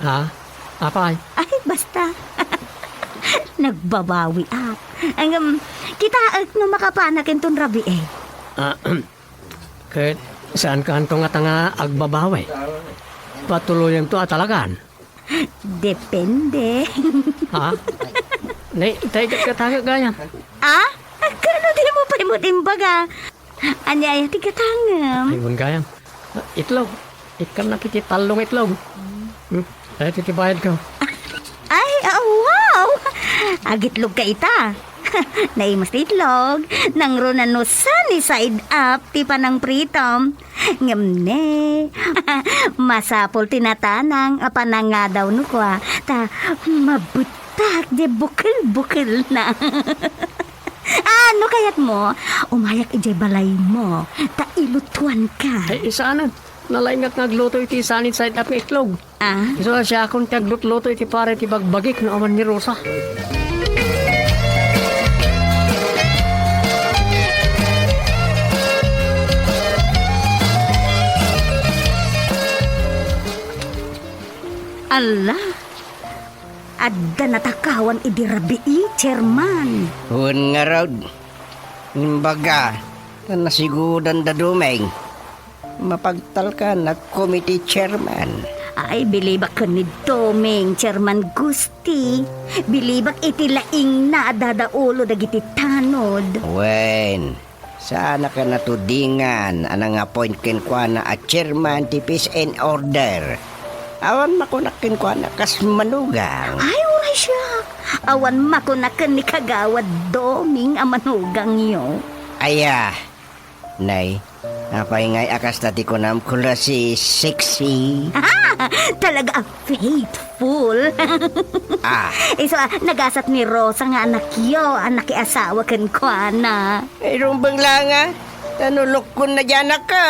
Ha? Apay? Ay, basta. Nagbabawi at. Ang, kita no makapanakin ton rabi eh. Kahit saan ka antong nga tanga agbabawi? Patuloyan to atalagan. Depende. Ha? Nay, tayo ka ganyan. Ah? Kano di mo pa imot imbaga? Anya ay tigatangam. Ayun ganyan. Itlog. Ikan nakititalong itlog. Ay, titibayad ko. Ay, wow! Agitlog ka ita. Naimas itlog. Nang runanusan ni side up, ti panang pritom. Ngamne. Masapol tinatanang, apanang nga daw no kwa. Ta, mabutak, di bukil-bukil na. Ano kayat mo? Umayak ijay balay mo. Ta ilutuan ka. Ay, isaanan. Nalaingat nagluto iti sanit side up ng itlog. Ah? So, siya akong tagluto iti pare iti bagbagik na aman ni Rosa. Ala, adda natakawan idirabi chairman. Huwag nga raw. Imbaga, nasigudan da dumeng. Mapagtal ka na committee chairman. Ay, bilibak ka ni Doming, Chairman Gusti. Bilibak iti laing na adadaulo dagiti tanod. Wen, sana ka natudingan anang appointment kwa na a chairman ti Peace and Order. Awan makunakin kwa na kas manugang. Ay, uray siya. Awan makunakan ni Kagawad Doming amanugang yo. Aya, nay, napaingay akas tati ko nam kula si sexy. Talaga faithful. Iso, nagasat ni Rosa nga anak yo, anak asawa kan kwa na. Mayroong bangla nga, tanulok ko na dyan ka.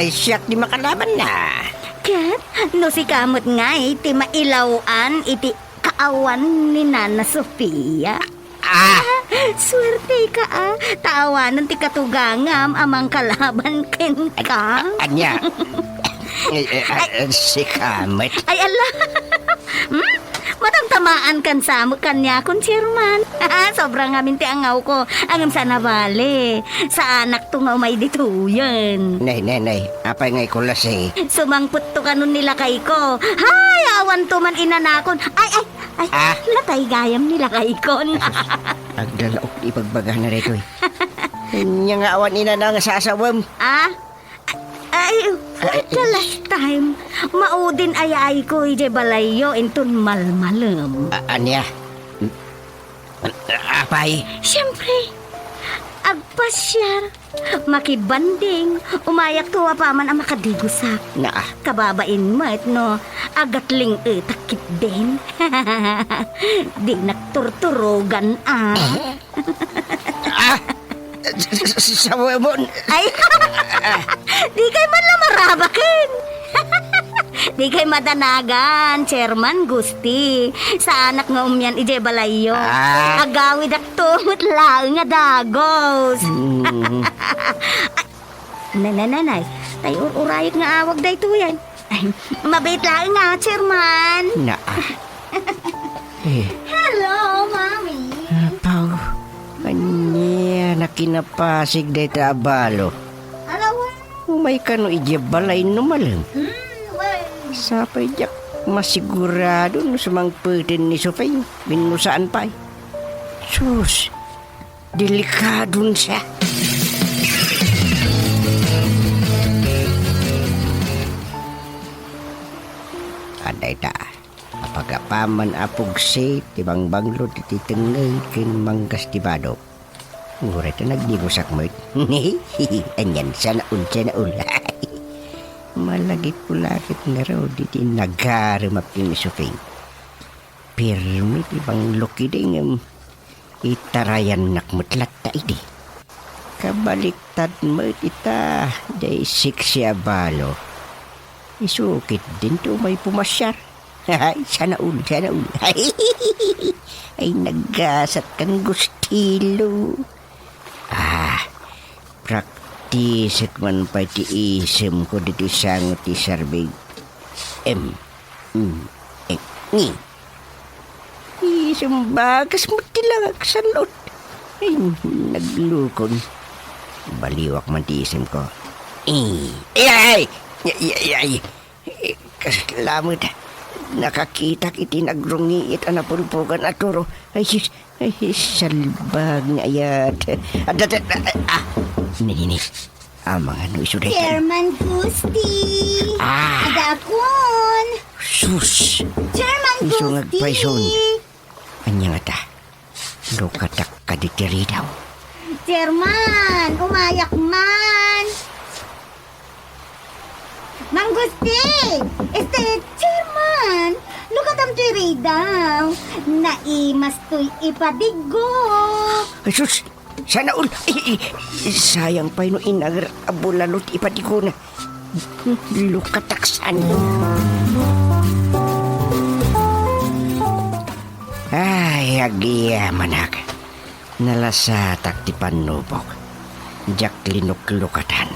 Siyak di makalaban na. Kat, no si kamot nga iti mailawan iti kaawan ni Nana Sofia. Swerte ka tawanan ti katugangam amang kalaban ken ka. Anya, si Kamet. Ay ala. Matamtamaan kan sa kanya kun chairman. Sobrang amin ti angaw ko. Angam sana bale. Sa anak to nga may dituyan. Nay, apay ngay ko lasi. Sumangput to kanon nila kay ko. Hay, awan to man inanakon. Ay, latay gayam nila kay kon. Agdalaok ipagbaga na rito eh. Nya nga awan ina na nga sasawam. Ah? Ay, for the last time, maudin ayay ko ije balayo inton malmalem. Anya? Apay? Siyempre, agpasyar, makibanding, umayak tuwa pa man ang makadigusak. Naa. Kababain mo no, agatling takip din. Di nagturturugan Sawamon. Ay, di kay man lang marabakin. Di kay madanagan, Chairman Gusti. Sa anak nga umyan, ije balayo. Agawid at tumot lang nga dagos. Nanay, tayo urayot nga awag day to yan. Ay, mabait lang nga, Chairman. Naa. Eh, Hello, Mami. Pau. Anya nakinapasig day tabalo. Alawan. Umay ka no ije balay no malam. Sapay jak masigurado no sumang putin ni Sofay binusaan pa. Sus, delikadun siya. Aday ta, apagapaman apog si tibang banglo tititengay kin manggas tibado. Nguray ta nagdibusak mo. Anyan, sana ul. Malagit pulakit na raw diti nagarimap ni Sofing. Pirmi tibang lukiding itarayan nakmutlat ta idi. Kabaliktad mo ita day siksya balo. Isukit din to may pumasyar. Sana ul. Ay nagasat kang gustilo. Praktisit man pa ti isem ko dito sangot ti sarbig. Ni. Isem bagas mo tilang aksanot. Ay, naglukon. Baliwak man ti isem ko. Ay! Kasalamot. Nakakita kiti nagrungiit anapulpugan at turo. Ay, salbag nga ayat. Nini. Amang ano iso dito. Chairman Gusti. Adakon. Sus. Chairman Iso Gusti. ngagpaison. Anya nga ta. Lukatak ka ditiri daw. Chairman, umayak man. Mang Gusti. Chairman. Lukatam tiri daw. Naimas to'y ipadigo. Ay, sus. Sana ul. Sayang pa ino inagar abulalot ipati ko na. Lukataksan. Ay, agiya manak. Nalasatak ti panubok. Jak linok lukatan.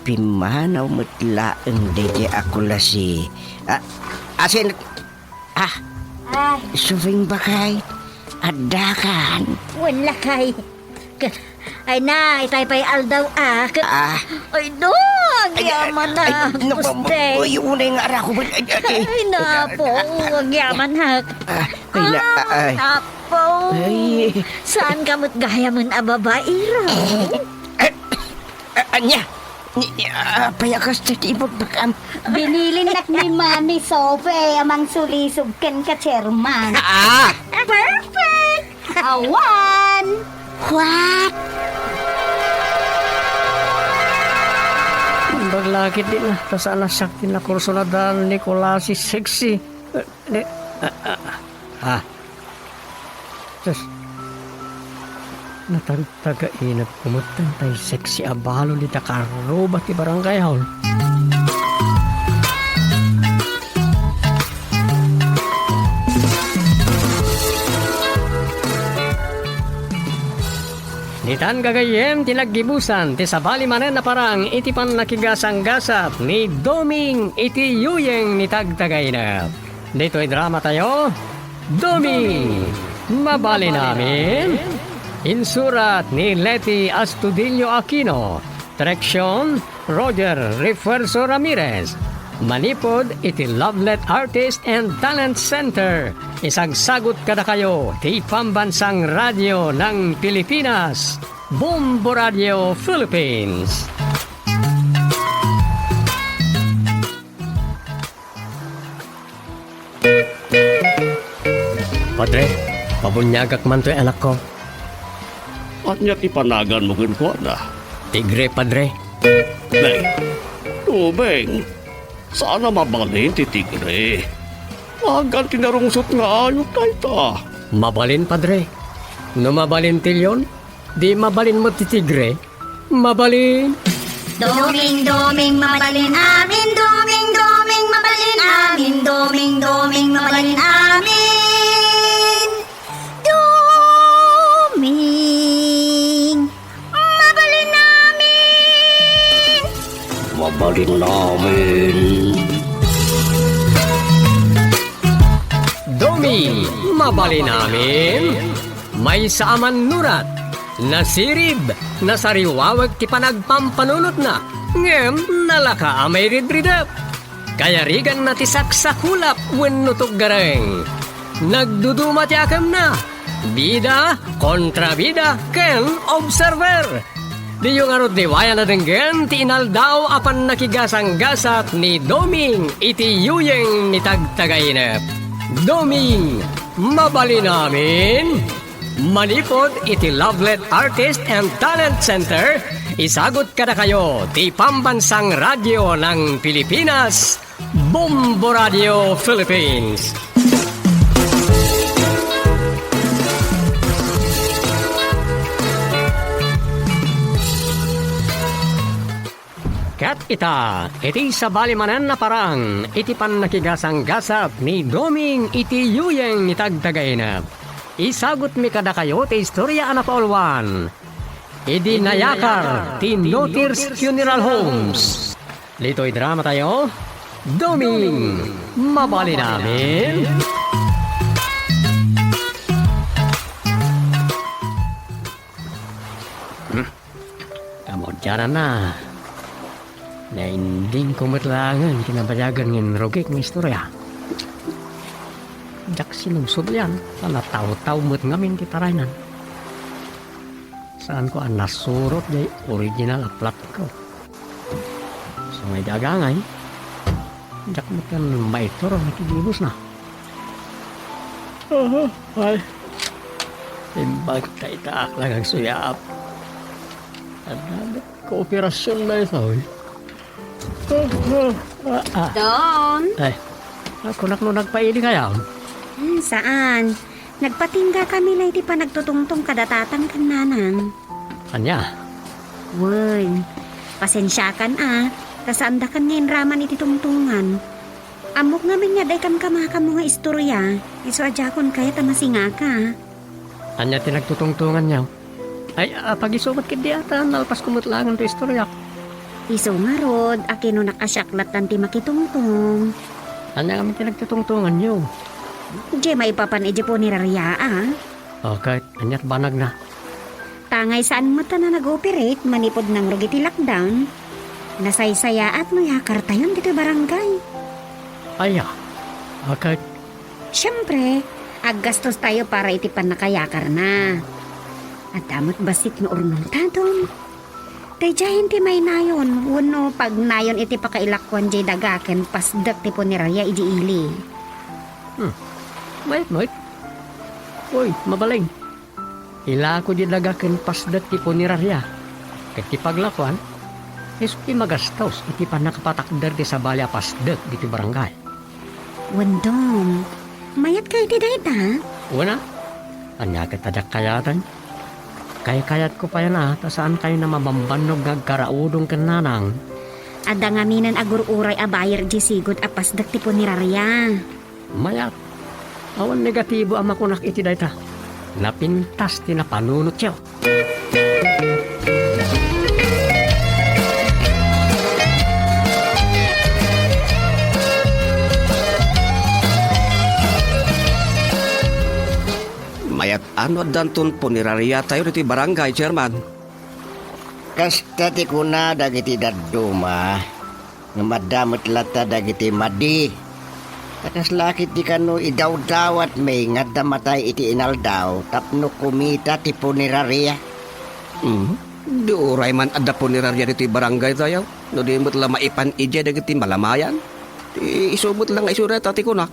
Pimanaw mutla ang dede ako lasi. Asin. Suving bakay. Adakan. Wala kay. Ay na, itay pa'y aldaw Ay no, agyaman na. Guste. Uy, unay nga ara ko. Ay na po, agyaman hak. Ay. Apo. Ay. Saan kamot gaya man ababae raw? Anya. Payakas sa tibok bakam. Binilin nak ni Mami Sophie amang sulisubken ka, Chairman. Perfect! Awan! What? Baglakit din na. Tasaan na sakti na kurso na dahil Nicolasi sexy. Sus. Natagtaga-inap kumutan tayo sexy abalo ni Takaroba ti barangay hall. Nitan gagayem tinaggibusan ti sabali manen na parang iti pan nakigasang gasap ni Doming iti yuyeng ni tagtagainap. Dito'y drama tayo, Doming! Mabali namin, insurat ni Leti Astudillo Aquino, direksyon Roger Refuerzo Ramirez, manipod iti Lovelet Artist and Talent Center. Isagsagot kada kayo ti pambansang radyo ng Pilipinas. Bombo Radio Philippines. Padre, pabunyagak man to'y anak ko. At niya tipanagan mo ko na. Tigre, padre. Nay, tubeng. Sana mabalin ti tigre. Agan tinarungsot nga ayot tayo ta. Mabalin, padre. No mabalin tilyon, di mabalin mo ti tigre. Mabalin. Doming mabalin amin, doming mabalin amin, doming mabalin amin. Doming mabalin amin. Mabalin namin. Domi, mabali namin. May saaman nurat, nasirib, nasariwawag ti panagpampanunot na, ngem nalaka amay ridridap. Kaya rigan na ti saksakulap wenno gareng. Nagduduma ti akam na, bida kontra bida ken observer. Di yung arot di waya na denggen ti inaldaw apan nakigasang gasat ni Doming iti yuyeng ni tagtagainep. Doming, mabali namin. Manipod iti Lovelet Artist and Talent Center, isagot kada kayo ti pambansang radyo ng Pilipinas, Bombo Radio Philippines. Kat ita, iti sa balimanan na parang, iti pan nakigasang gasap ni Doming iti yuyeng ni tagtagainap. Isagot mi kada kayo ti istorya ana paulwan. Idi nayakar ti Notirs Funeral Homes. Lito'y drama tayo. Doming, mabali namin. Kamodyanan na. Nainding kumatlangan kinabayagan ng rogek ng istorya. Jak sinungsod yan, sana tao-tao mo't ngamin kitarainan. Saan ko ang nasurot jay original plot ko. So may dagangay, jak mo't kan maitor ang nakigibos na. Ay, imbag ka itaak lang ang suyap. At kooperasyon na ito eh. Don? Ay, ako nakno nagpaili kaya. Saan? Nagpatingga kami na iti pa nagtutungtong kadatatang kananan. Kanya, Woy, pasensyakan kasanda kan ngayon raman iti tungtungan. Amok ngamin nga day kam kamaka mga istorya. Iso adjakon kaya tamasinga ka. kanya tinagtutungtungan niya. Ay, pag-isumat kiti ata, nalpas kumutlangan to istorya. Iso nga rod, akino nakasyaklat tanti makitungtong. Kanya kami tinagtutungtungan niyo. Diye maipapan ije po ni Raria Okay, kanya't banag na. Tangay saan mo ta na nag-operate, manipod ng rugiti lockdown. Nasaysaya at no yakar tayon dito barangay. Aya, okay. Siyempre, aggastos tayo para itipan na kayakar na. At damot basit no urnong tadon. Dayjahin ti may nayon, uno pag nayon iti pakailakwan jay dagaken pasdak ti po ni Raria iji ili. Wait. Uy, mabaling. Ila ko di lagaken pasdat ti punirarya. Ket ti paglakwan, iso ti magastos iti pa nakapatakder ti sabalya pasdat diti barangay. Wandong, mayat kayo ti dayta? Una, anya kita jak kayatan. Kayat ko pa yan ta saan kayo na mabambanog nagkaraudong kananang. Ada nga minan agur-uray abayar di sigot apasdak ti po ni Raria. Mayat, awan negatibo ang makunak iti dayta. Napintas ti napanunot siya. Mayat ano danton puniraria tayo diti barangay, Chairman. Kasta ti kuna dagiti daduma. Nga madamot lata dagiti madi. Katas lakit di kano idawdawat may nga damatay iti inaldaw tapno kumita ti puniraria. Di uray man adda punerarya dito barangay tayo. No di mo't lang maipan ija dagiti malamayan. Di isumot lang isura tati ko na.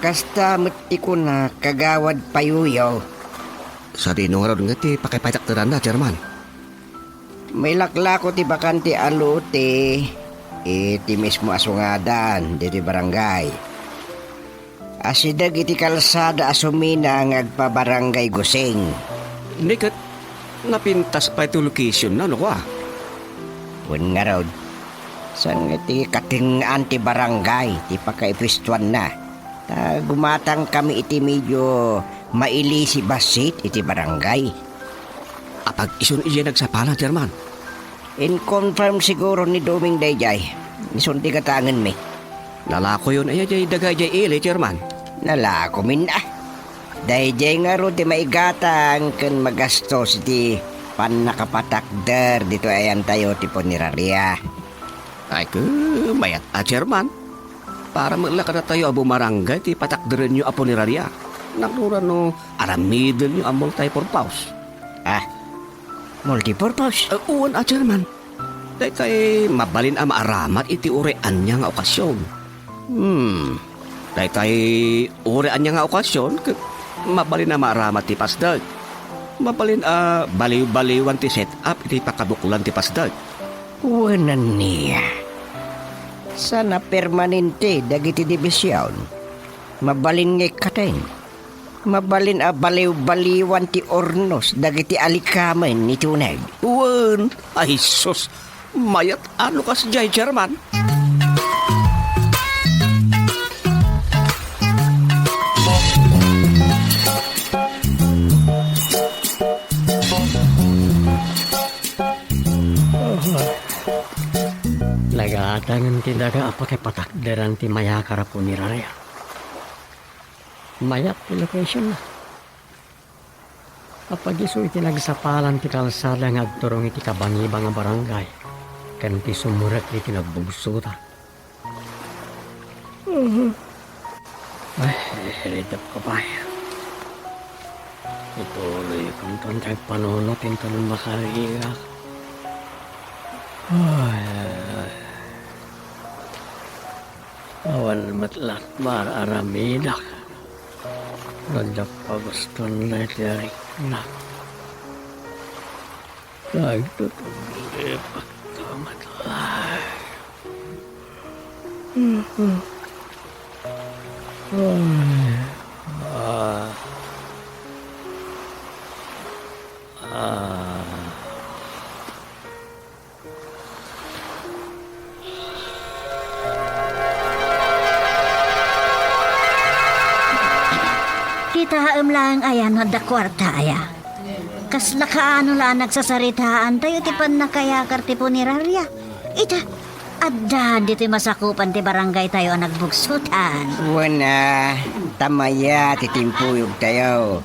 Kasta mati ko na kagawad payuyaw. Sa dinungarod nga ti pakipaytaktaran na, Chairman. May laklako ti bakante alote. Iti mismo asungadan diti barangay. Asidag iti kalsada asumina ang agpabarangay Gusing. Hindi kat napintas pa ito location na, no ko ah. Wan nga raw. San iti kating anti-barangay, ti pakaipistuan na. Ta gumatang kami iti medyo mailisi basit iti barangay. Apag isun iya nagsapala, Chairman. In confirm siguro ni Doming Dayjay. Nisunti katangan mi. Lalako yun ay jay dagay jay ili, Chairman. Nalako min ah. Dayjay nga ro ti maigatang ken magastos iti panakapatakder dito ayan tayo ti poniraria. Ay ke, mayat Chairman. Para maglaka na tayo abo marangay, ti patakderin nyo apo ni Raria. Nakura no, aramidin nyo amol tayo purpose. Ah, multipurpose. Uwan Chairman. Dahil tayo mabalin ang maaramat iti urean niya nga okasyon. Dahil tayo urean niya nga okasyon, mabalin ang maaramat ti pasdag. Mabalin baliw-baliwan ti set up iti pakabuklan ti pasdag. Wanan niya. Sana permanente dagiti dibisyon. Mabalin ngay kateng. Mabalin baliw-baliwan ti ornos dagiti alikamen ni tunay. Uwan, ay sus, mayat ano kas jay, Chairman? Nagatangan ti daga apake patakderan ti mayakara po ni Rarea. Mayat ti location na. Kapag iso iti nagsapalan ti kalsada nga agturong iti kabangiba nga barangay, kan ti sumurat iti nagbugsutan. Ay, heredap ko pa. Ituloy kong tontag panunot into ng makariyak. Awan matlat mararamidak. Radyak paguston na itiarik na. Nagtutuloy pagkamatay. Kita lang ayan na kwarta aya. Kasla kaano lang nagsasaritaan tayo ti pan nakayakar ti punirarya. Ita, adda dito masakupan ti barangay tayo ang nagbugsutan. Wana, tamaya titimpuyog tayo.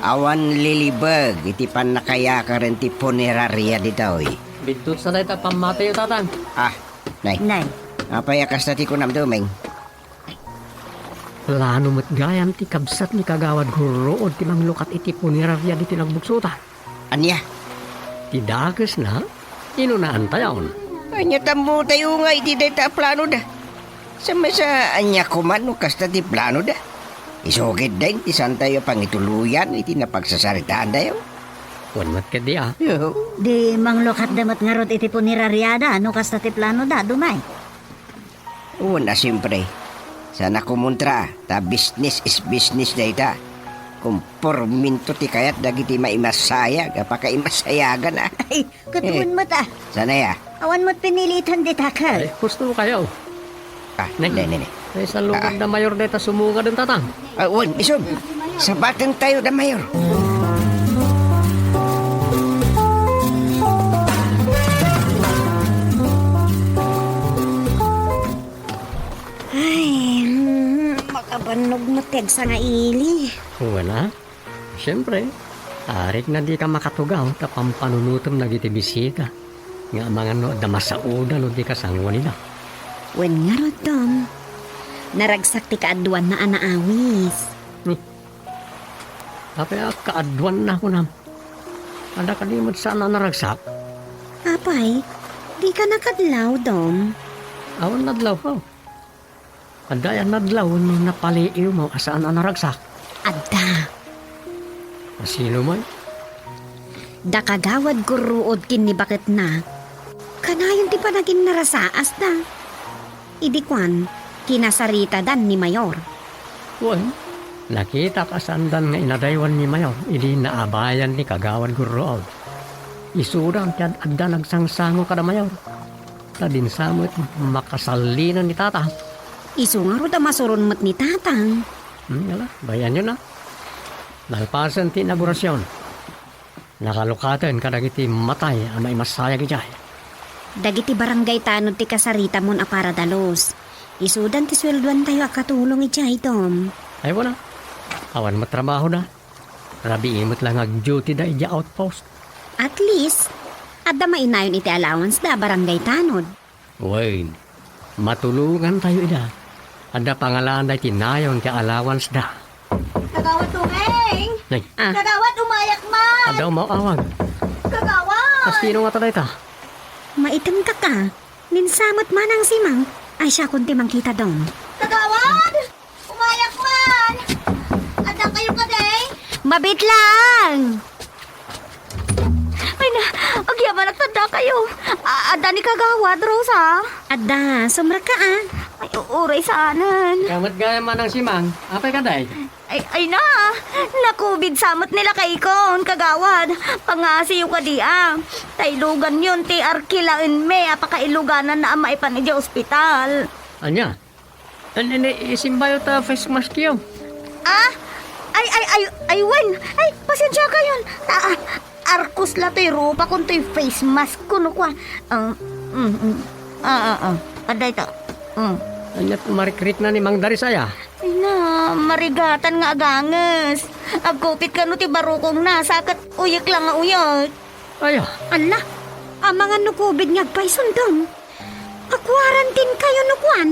Awan lilibag iti pan nakayakaran ti poneraria ditoy. Bintut sa dayta pamatayo tatang. Ah, nay. Nay, Apayakas na ti kunam dumeng. Lano mo't gayam ti kabsat ni kagawad hurood ti manglukat iti punirarya di tinagbuksutan. Anya? Ti dagas na, inunaan tayon. Anya tambo tayo nga iti data plano da. Sama sa anya kuman no kasta ti plano da. Isugid din ti santayo pangituluyan iti napagsasaritaan dayo. Wan mat ka di ah. di manglukat damat nga rod iti puniraryada no kasta ti plano da, dumay. Una siyempre. Sana kumontra, ta business is business da ita. Kung porminto ti kayat dagiti maimasaya, kapaka imasayagan ah. Ay, katuan mo ta. Sana ya? Awan mo't pinilitan di takal. Ay, gusto mo kayo. Ah, Nay. ne. Ay, sa lugod na mayor deta sumunga din tatang. Wan, isog. Sabatan tayo da mayor. Ay, makabanog mo ted sa nga ili. Wala. Siyempre, arik na di ka makatugaw tapang panunutom na giti bisita. Nga mga no, damasauda no di ka sangwa nila. Wen nga rod, Tom. Naragsak ti kaaduan na anaawis. Tapi kaadwan na ko nam. Ada kalimot saan na naragsak? Apay, di ka nakadlaw, Dom. Awan nadlaw ko. Ada yan nadlaw nung napaliiw mo asaan na naragsak. Adda, Sino man? da kagawad guruod kin ni bakit na. Kanayon ti pa naging narasaas da. Idikwan, kinasarita dan ni Mayor. Wan. Nakita ka sandan nga inadaywan ni Mayor. Ili naabayan ni Kagawad Gurood. Isudang tiyan adda nagsangsango kada Mayor. Tadin samot makasalinan ni Tata. Isu nga ro da masuron mat ni Tatang. Yala, bayan nyo na. Nalpasan ti inaugurasyon. Nakalukatan kadagiti matay ang may masayag ijay. Dagiti barangay tanod ti kasarita mon a para dalos. Isudan ti sweldoan tayo akatulong ijay, Dom. Ay wala. Awan matrabaho na. Rabi imot lang ag-duty da ija outpost. At least, adda mainayon iti allowance da barangay tanod. Wait. Matulungan tayo ida. Ada pangalan da tinayon ti allowance da. Kagawad tungeng! Nay, Kagawad umayak man! ada umawawag. Kagawad! Sino nga taday ta? Maitim ka ka. Ninsamot man ang simang. Ay siya kunti mangkita, Dom. Kagawad! Umayak man! Adang kayo ka, day? Mabit lang! Ay na, agyaman nagtanda kayo. Ada ni Kagawad, Rosa. Adda, sumra ka ah. Ay, uuray sa anan. Kamat gaya man ang simang. Apay ka day? Ay na, nakubid samot nila kay kon, Kagawad. Pangasiyo ka di ah. Tailugan yun, ti arkilain me, apakailuganan na ama ipan ija ospital. Anya? Isimbayo ta face mask yun. Ah? Ay, wen. Ay, pasensya ka yun. Arkos la to'y rupa kung to'y face mask kuno kwa. Aday ta. Anya marikrit na ni Mang Darisaya. Ay na, marigatan nga aganges. Agkupit ka no ti barukong na, sakat uyak lang nga uyak. Aya, Ala, ang mga nukubid nga pa'y Dom. Akwarantin kayo nukwan.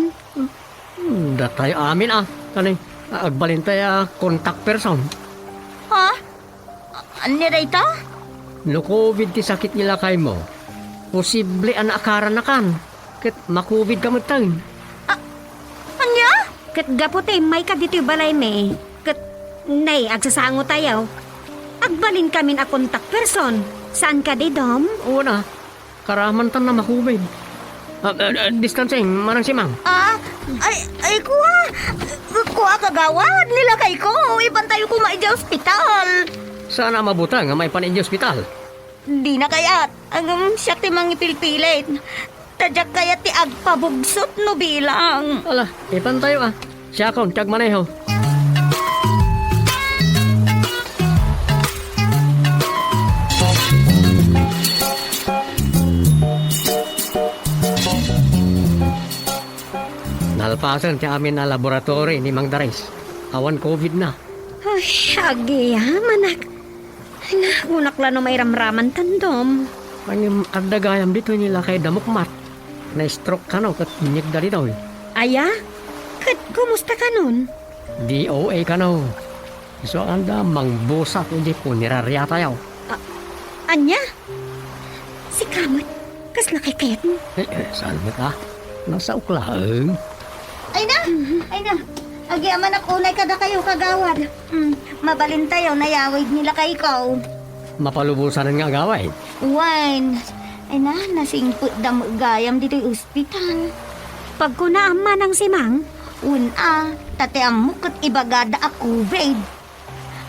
da tayo amin ah. Kanay, agbalin tayo contact person. Ha? Niray ta? No COVID ti sakit nila kay mo. Posible ang akaran na kan. Kat makubid ka mo tayo. Anya? Kat gaputi, may ka dito balay me. Kat, nay, agsasango tayo. Agbalin kami na contact person. Saan ka di, Dom? Una, karaman tan na makubid. Distancing, manang simang. Ay, kuha. Kuha Kagawad, nila kay ko. Iban tayo kumain sa ospital. Sana mabuta nga may panin di ospital. Di na kayat. Ang siya ti mga ipilpilit. Tadyak kaya ti agpabugsot no bilang. Ala, ipan tayo ah. Siya kon, tiyag maneho. Nalpasan ti amin na laboratory ni Mang Daris. Awan COVID na. Ay, agi manak. Unak lang no may ramraman tandom. Ang agdagayam dito nila kay Damukmat. Na-stroke ka no, kat inyag dali daw. Aya? Kat, kumusta ka nun? DOA ka no. So, anda, mangbusak hindi po nirarya tayo. Anya? Si Kamot, kas nakikayat mo. Saan mo ka? Nasa uklaang. Ay na. Agyaman ako na kada kayo Kagawad. Mabalin tayo na yawid nila kay ko. Mapalubusan nga gaway. Wine. Ay na, nasingput dam gayam dito yung ospital. Pag kunaaman ng simang, Tateam mo kat ibagada ako, babe.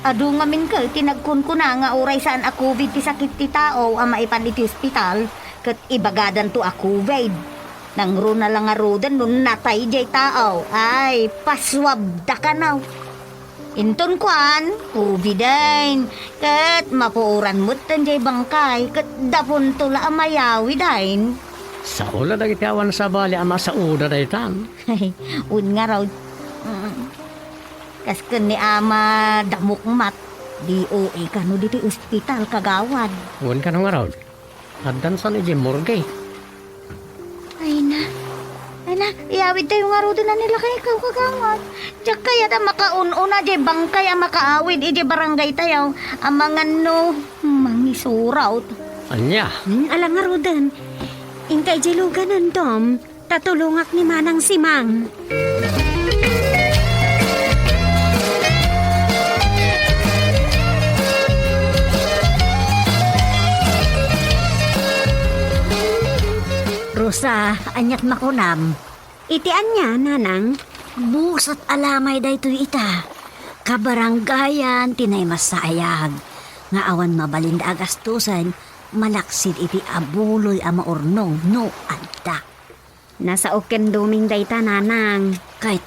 Adu nga min ka, tinagkun ko na nga oray saan ako, babe, ti sakit ti tao, ang maipan iti ospital, kat ibagadan to ako, babe. Nang ro na lang nga rodan, nun natay jay tao, ay, paswab da ka na. Inton kwan, COVID din, kat mapuuran mo tan jay bangkay, kat dapon tula amayawi din. Sa ula na kitiawan sa bali ama sa uda na itan. Un nga raw. Kas kun ni ama damok mat. DOA ka no dito ospital Kagawad. Uwan ka nung araw. Addan sa ni Jim Morgay. Ay na. Iawid tayo nga rodo na nila kay ikaw Kagawad. Diyak kaya ta makaun-una di bangkay ang makaawid iji barangay tayo. Ang mga no, ni suraut. Anya, Alang nga rodan. Ingkay jiluganan dom. Tatulungak ni Manang Simang. Rosa, anyat makunam. Itian niya, nanang. Busat alamay daytoy ita. Kabaranggayan tinay masayag. Nga awan mabalinda agastusan, malaksid iti abuloy a maurnong no adda. Nasa oken duming dayta, nanang. Kahit,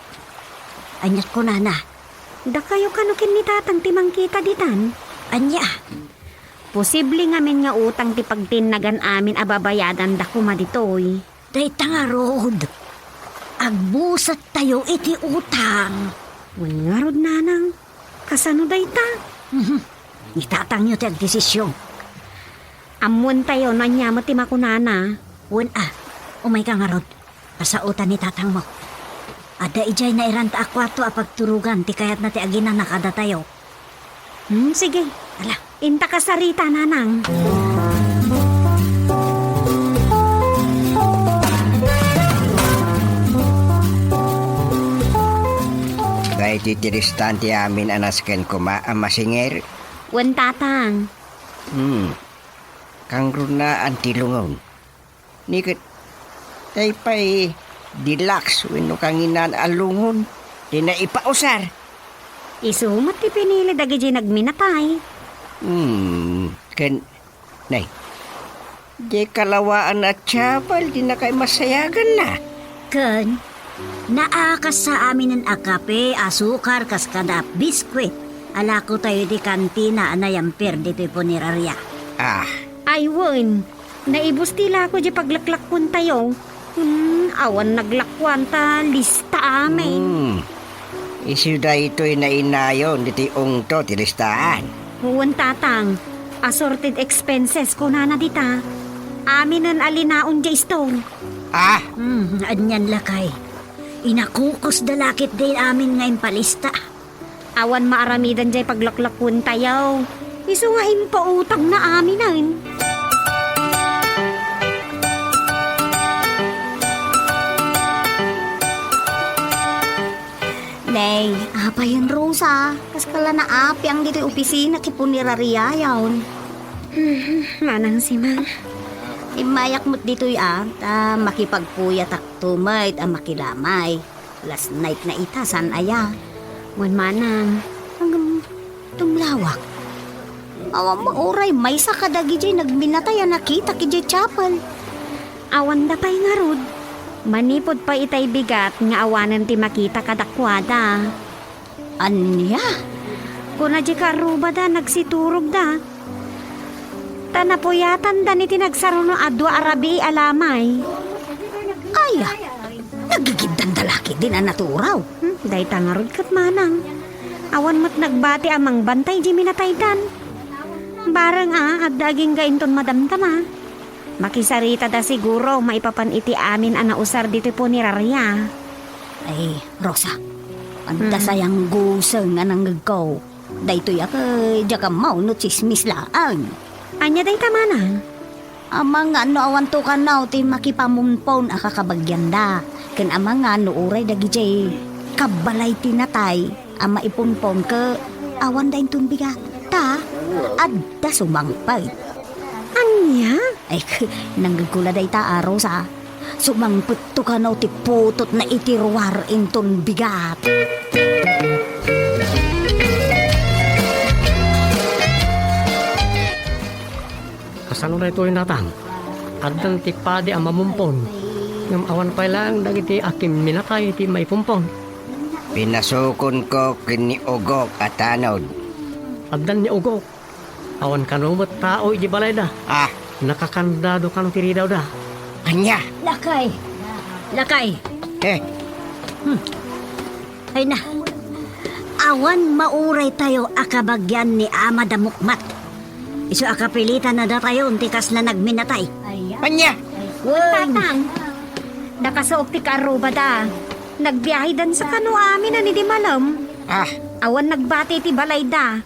anyat ko na. Da kayo kanukin ni tatang timang kita ditan. Anya, Posible ngamin nga utang ti pagtinagan amin ababayadan da kuma ditoy. day tanga rod. Agbusat tayo iti utang. Nga rod, nanang. Kasano dayta? Itatang nyo ti agdesisyon. Amun tayo nanya mo ti makunana. Umay ka nga rod. Pasautan ni tatang mo. Ada ijay na iranta akwato a pagturugan ti kayat na ti agina nakada tayo. Sige. Ala, Inta ka sarita, nanang. Gaya titiristan ti amin anasken kuma ang masinger. Wan tatang. Kang runa ang tilungon. Nikit, tay pa'y dilaks wino kang inan alungon. Di na ipausar. Isumat ti pinili dagi di nagminatay. Ken, nay, di kalawaan at tsapal, di na kay masayagan na. Ken, naakas sa amin ng akape, asukar, kaskada, biskwit. Alako tayo di kantina anayamper dito'y punirarya. Ay, wan. Naibus tila ko di paglaklakon tayo. Awan naglakwan ta lista amin. Isyuda ito'y nainayon, dito'y ungto, tiristaan. Huwan tatang. Assorted expenses ko na dita. Amin ang alinaon di stone. Anyan lakay. Inakukos dalakit din amin ngayon palista. Awan maaramidan di paglaklakon tayo. Isu nga impautang na amin. Nay, apa yun Rosa? Kaskala na api ang dito'y opisina kipunirarya yawn. Manang Simang. Imayak mo't dito'y ta makipagpuyat ak tumait ang makilamay. Last night na ita, san aya? Wan manang. Hanggang tumlawak. Awang mauray, may sa kadagi dyan nagminatay nakita ki dyan chapel. Awan da pa'y nga rod. Manipod pa itay bigat nga awanan ti makita kadakwada. Anya? Kuna di karuba da nagsiturog da. Tanapuyatan da ni tinagsaro no adwa arabi alamay. Aya, nagigibdan dalaki din ang naturaw. Day tangarod kat manang. Awan mo't nagbati amang bantay di minataydan. Barang at daging gainton madamdama. Makisarita da siguro maipapan iti amin anausar dito po ni Rarya. Ay, Rosa, anda sayang gusang nga nanggagaw. Daytoy akay, diya ka mau no chismis laan. Anya day tamana. Amang nga no awan to ka na, ti makipamumpon akakabagyan da. Ken amang nga no uray dagi jay, kabalay tinatay, ama ipunpon ka, awan da intun bigat. Ta, adda sumangpay. Anya? Ay, nanggagula day ta Rosa. Sumangput to ka na, ti putot na itirwar intun bigat. kasano na ito yung natang. Adang ti padi ang mamumpon. Ngam awan pa lang dagiti akim minatay ti may pumpon. Pinasukon ko kini Ugok at Tanod. Addan ni Ugok. Awan kanumot tao iji balay da. Nakakandado kang tiri daw da. Anya? Lakay! Lakay! Ay na, awan mauray tayo akabagyan ni Ama Damukmat. Isu akapilitan na da tayo untikas na nagminatay. Anya? Tatang. Nakasuok ti karuba da. Nagbiyahe dan sa kano amin na ni di malam. Awan nagbati ti balay da.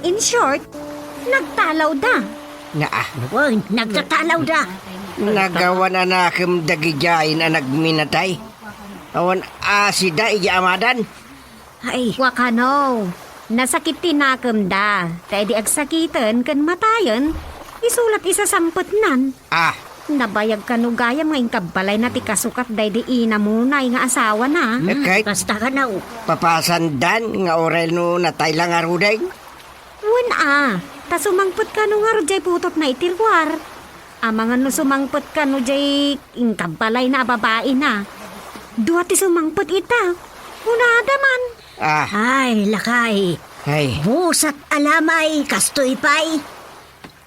In short, nagtalaw da. Na Uy, nagtatalaw da. nagawa na nakam dagijayin ang nagminatay. Awan asida ija amadan. Ay, Wakano, nasakit tinakam da. Kaya di agsakitan kan matayan, isulat isa sampot nan. Nabayag kanu gayam nga ingkabbalay na ti kasukat day di ina munay nga asawa na. Kahit kasta ka na. papasandan nga oral no natay lang aruday. Wan ta sumangpot kanu nga rajay putot na itirwar. Amangan no sumangpot kanu jay ingkabbalay na babae na. Dua ti sumangpot ita. Unada man. Ay, lakay. Ay, Busat alamay, kastoy pay.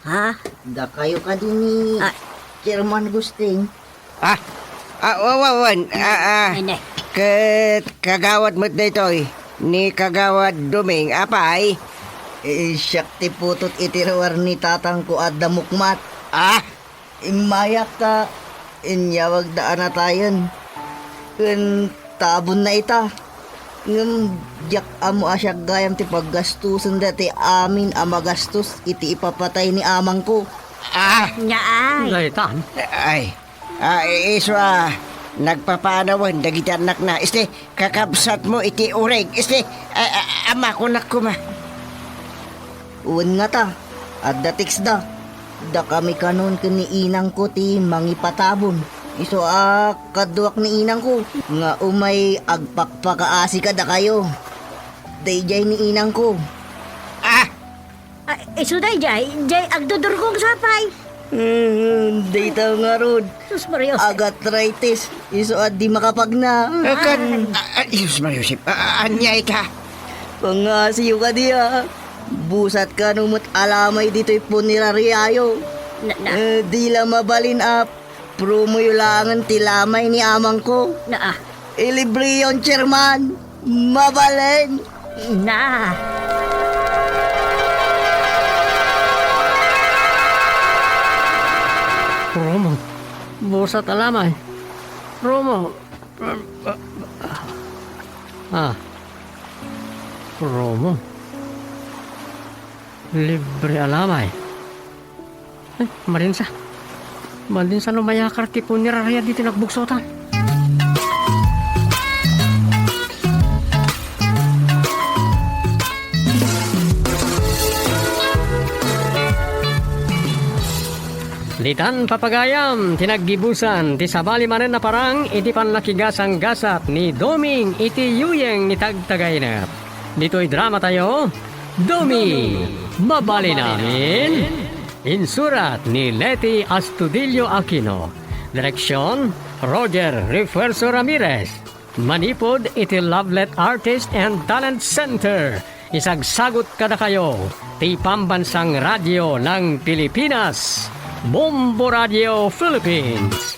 Ha? Da kayo ka din ni Chairman Gusting. wawan, Hindi. kagawad mo't na ito ni kagawad Duming, apay. Siyakti putot itirawar ni tatang ko at damukmat. Imayak ka. Inyawag daan na tayon. Tabon na ita. Jak amo asyak gayam ti paggastusan dati amin amagastos iti ipapatay ni amang ko. Nga ay. Daytan. Ay, iso nagpapanawan, dagiti anak na. Kakabsat mo iti ureg. Ama ko nakuma. Uwan nga ta. At datiks da. Da kami kanon kani inang ko ti mangipatabon. Iso kaduak ni inang ko. Nga umay agpakpakaasi ka da kayo. Dayjay ni inang ko. Iso day, jay agdudurkong sapay. Data nga rod. Sus Marios. Agatritis. Iso at di makapagna. Yus Mariusip, anyay ka. Pangasiyo ka diya. Busat ka numot alamay dito'y puneraryayo. Di lang mabalin promuyulangan tilamay ni amang ko. Ilibre yon, chairman. Mabalin. Na. Romo. Busat alamay. Romo. Romo. Libre alamay. Marinsa. Marinsa no mayakar ti punerarya di tinagbuksotan. Litan papagayam, tinaggibusan, ti sabali manen na parang iti panlakigasang gasat ni Doming iti yuyeng ni tagtagay na. Dito'y drama tayo, Doming, mabali namin. Insurat ni Leti Astudillo Aquino. Direksyon, Roger Refuerzo Ramirez. Manipod iti Lovelet Artist and Talent Center. Isagsagot kada kayo, ti pambansang radyo ng Pilipinas. Bombo Radio Philippines.